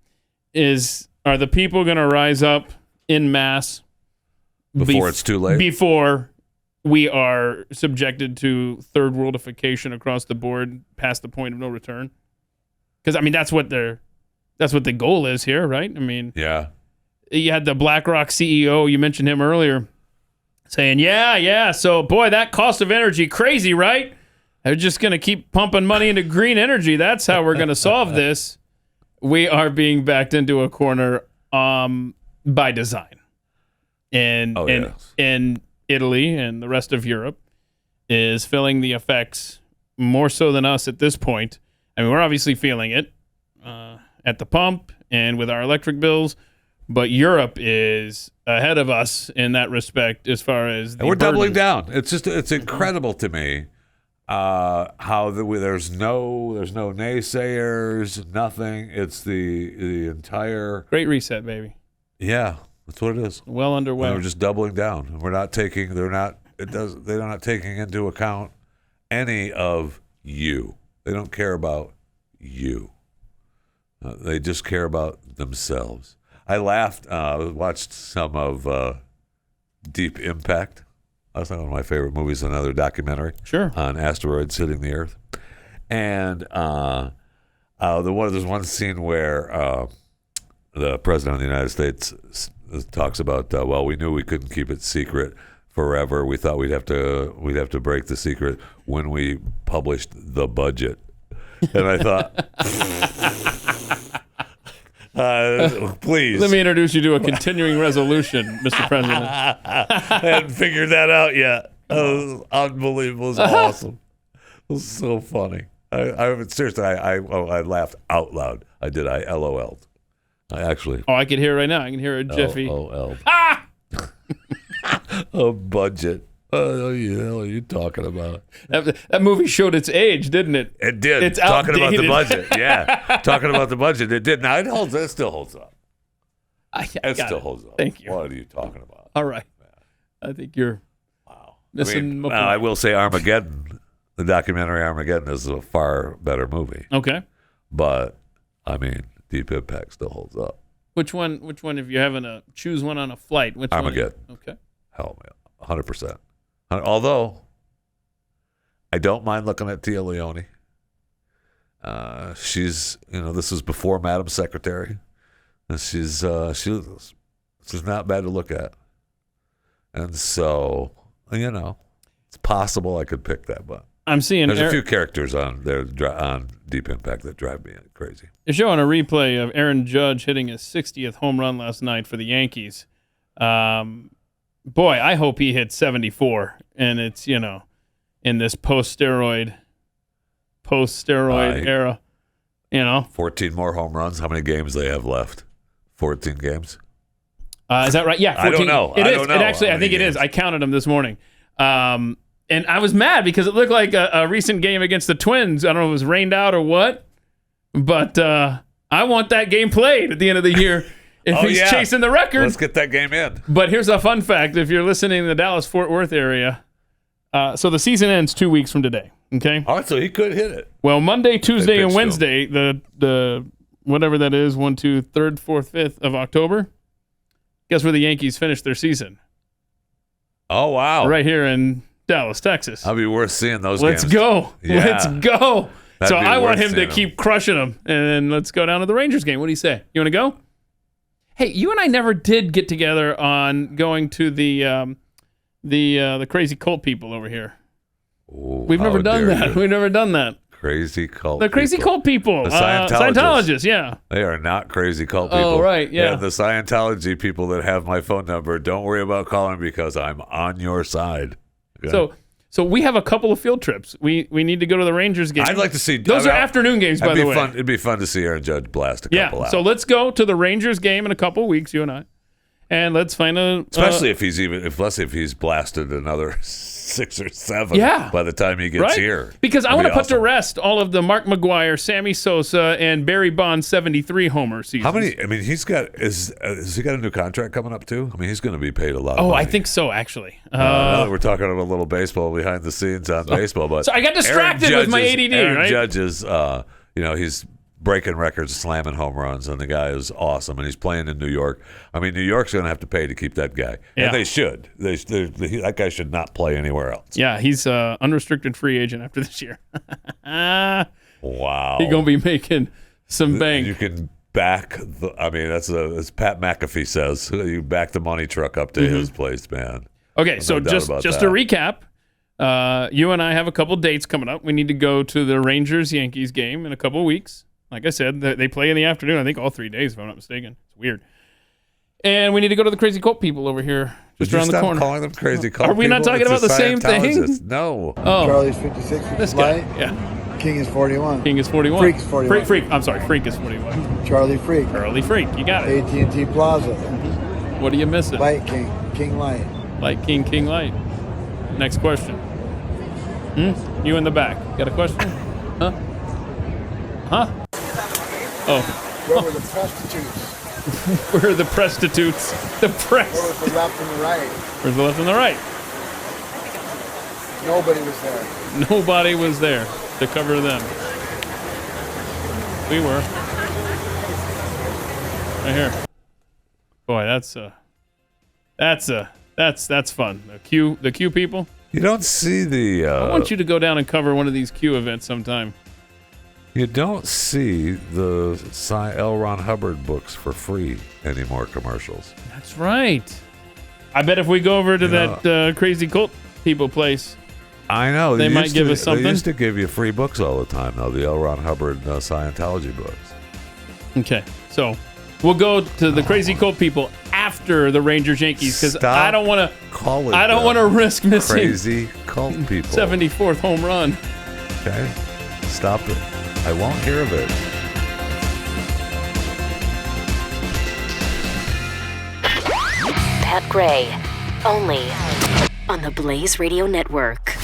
Are the people going to rise up in mass before it's too late? Before we are subjected to third worldification across the board past the point of no return? Because, I mean, that's what the goal is here, right? I mean, yeah. You had the BlackRock CEO, you mentioned him earlier, saying, yeah, so, boy, that cost of energy, crazy, right? They're just going to keep pumping money into green energy. That's how we're going to solve this. We are being backed into a corner by design. And Italy and the rest of Europe is feeling the effects more so than us at this point. I mean, we're obviously feeling it at the pump and with our electric bills, but Europe is ahead of us in that respect as far as and we're doubling down. It's incredible to me how there's no naysayers, nothing. It's the entire Great Reset, baby. Yeah, that's what it is. Well underway. And we're just doubling down. They're not taking into account any of you. They don't care about you. They just care about themselves. I laughed. Watched some of Deep Impact. That's one of my favorite movies. Another documentary. Sure. On asteroids hitting the Earth. And there's one scene where the president of the United States talks about, we knew we couldn't keep it secret forever. We thought we'd have to break the secret when we published the budget. And I thought, please. Let me introduce you to a continuing resolution, Mr. President. I hadn't figured that out yet. It was unbelievable. It was awesome. It was so funny. I seriously, I laughed out loud. I LOL'd. Actually. Oh, I can hear it right now. I can hear it, Jeffy. LOL. Ah! A budget. What are you talking about? That movie showed its age, didn't it? It did. It's talking outdated. about the budget. Yeah. Talking about the budget. It did. Now, it still holds up. It still holds up. Thank you. What are you talking about? All right. I think you're missing. I will say Armageddon, the documentary Armageddon, is a far better movie. Okay. But, I mean, Deep Impact still holds up. Which one, if you're having to choose one on a flight, which Armageddon. one? Okay. Hell, man. 100%. Although, I don't mind looking at Tia Leone. She's, this is before Madam Secretary. And she's not bad to look at. And so, it's possible I could pick that, but I'm seeing there's a few characters on there on Deep Impact that drive me crazy. They're showing a replay of Aaron Judge hitting his 60th home run last night for the Yankees. Boy, I hope he hits 74, and it's, in this post-steroid era, 14 more home runs. How many games they have left? 14 games? Is that right? Yeah, 14. I don't know. It is. I think it is. I counted them this morning. And I was mad because it looked like a recent game against the Twins. I don't know if it was rained out or what, but I want that game played at the end of the year if he's chasing the record. Let's get that game in. But here's a fun fact. If you're listening in the Dallas-Fort Worth area, so the season ends 2 weeks from today, okay? All right, so he could hit it. Well, Monday, Tuesday, and Wednesday, the whatever that is, 1, 2, 3rd, 4th, 5th of October, guess where the Yankees finished their season? Oh, wow. Right here in Dallas, Texas. That'd be worth seeing those Let's games. go. Yeah. Let's go. That'd So be I want worth him to seeing keep crushing them, and then let's go down to the Rangers game. What do you say? You want to go? Hey, you and I never did get together on going to the crazy cult people over here. Ooh, We've never done that. We've never done that. Crazy cult. The crazy cult people. The Scientologists. Scientologists, yeah. They are not crazy cult people. Oh, right, yeah. The Scientology people that have my phone number, don't worry about calling because I'm on your side. Okay? So we have a couple of field trips. We need to go to the Rangers game. I'd like to see. Those are afternoon games, by the way. It'd be fun to see Aaron Judge blast a couple out. So let's go to the Rangers game in a couple of weeks, you and I, and let's find especially if he's blasted another 6 or 7 by the time he gets here. Because I want to put to rest all of the Mark McGwire, Sammy Sosa, and Barry Bonds 73 homer seasons. How many? I mean, has he got a new contract coming up too? I mean, he's going to be paid a lot. Oh, of money. I think so, actually. Now that we're talking about a little baseball behind the scenes on baseball, but so I got distracted with my ADD. Aaron Judge is, he's breaking records, slamming home runs, and the guy is awesome. And he's playing in New York. I mean, New York's going to have to pay to keep that guy, and they should. That guy should not play anywhere else. Yeah, he's unrestricted free agent after this year. Wow, he's going to be making some bank. You can back as Pat McAfee says, you back the money truck up to his place, man. Okay, so just to recap, you and I have a couple dates coming up. We need to go to the Rangers-Yankees game in a couple of weeks. Like I said, they play in the afternoon. I think all 3 days, if I'm not mistaken. It's weird. And we need to go to the crazy cult people over here, just around the corner. Calling them crazy cult Are we not talking about the same thing? No. Oh. Charlie's 56. This guy. Yeah. King is 41. King is 41. Freak is 41. Freak. I'm sorry. Freak is 41. Charlie Freak. Charlie Freak. You got it. AT&T Plaza. Mm-hmm. What are you missing? Light King. King Light. Light King. King Light. Next question. You in the back. Got a question? Huh? Oh. Where were the prostitutes? Where are the prostitutes? The press. Where was the left and the right? Where's the left and the right? Nobody was there. Nobody was there to cover them. We were. Right here. Boy, that's fun. The Q people. You don't see the. I want you to go down and cover one of these Q events sometime. You don't see the L. Ron Hubbard books for free anymore. Commercials. That's right. I bet if we go over to that crazy cult people place, I know they might give us something. They used to give you free books all the time, though. The L. Ron Hubbard Scientology books. Okay, so we'll go to the crazy cult people after the Rangers Yankees because I don't want to risk missing crazy cult people 74th home run. Okay, stop it. I won't hear of it. Pat Gray, only on the Blaze Radio Network.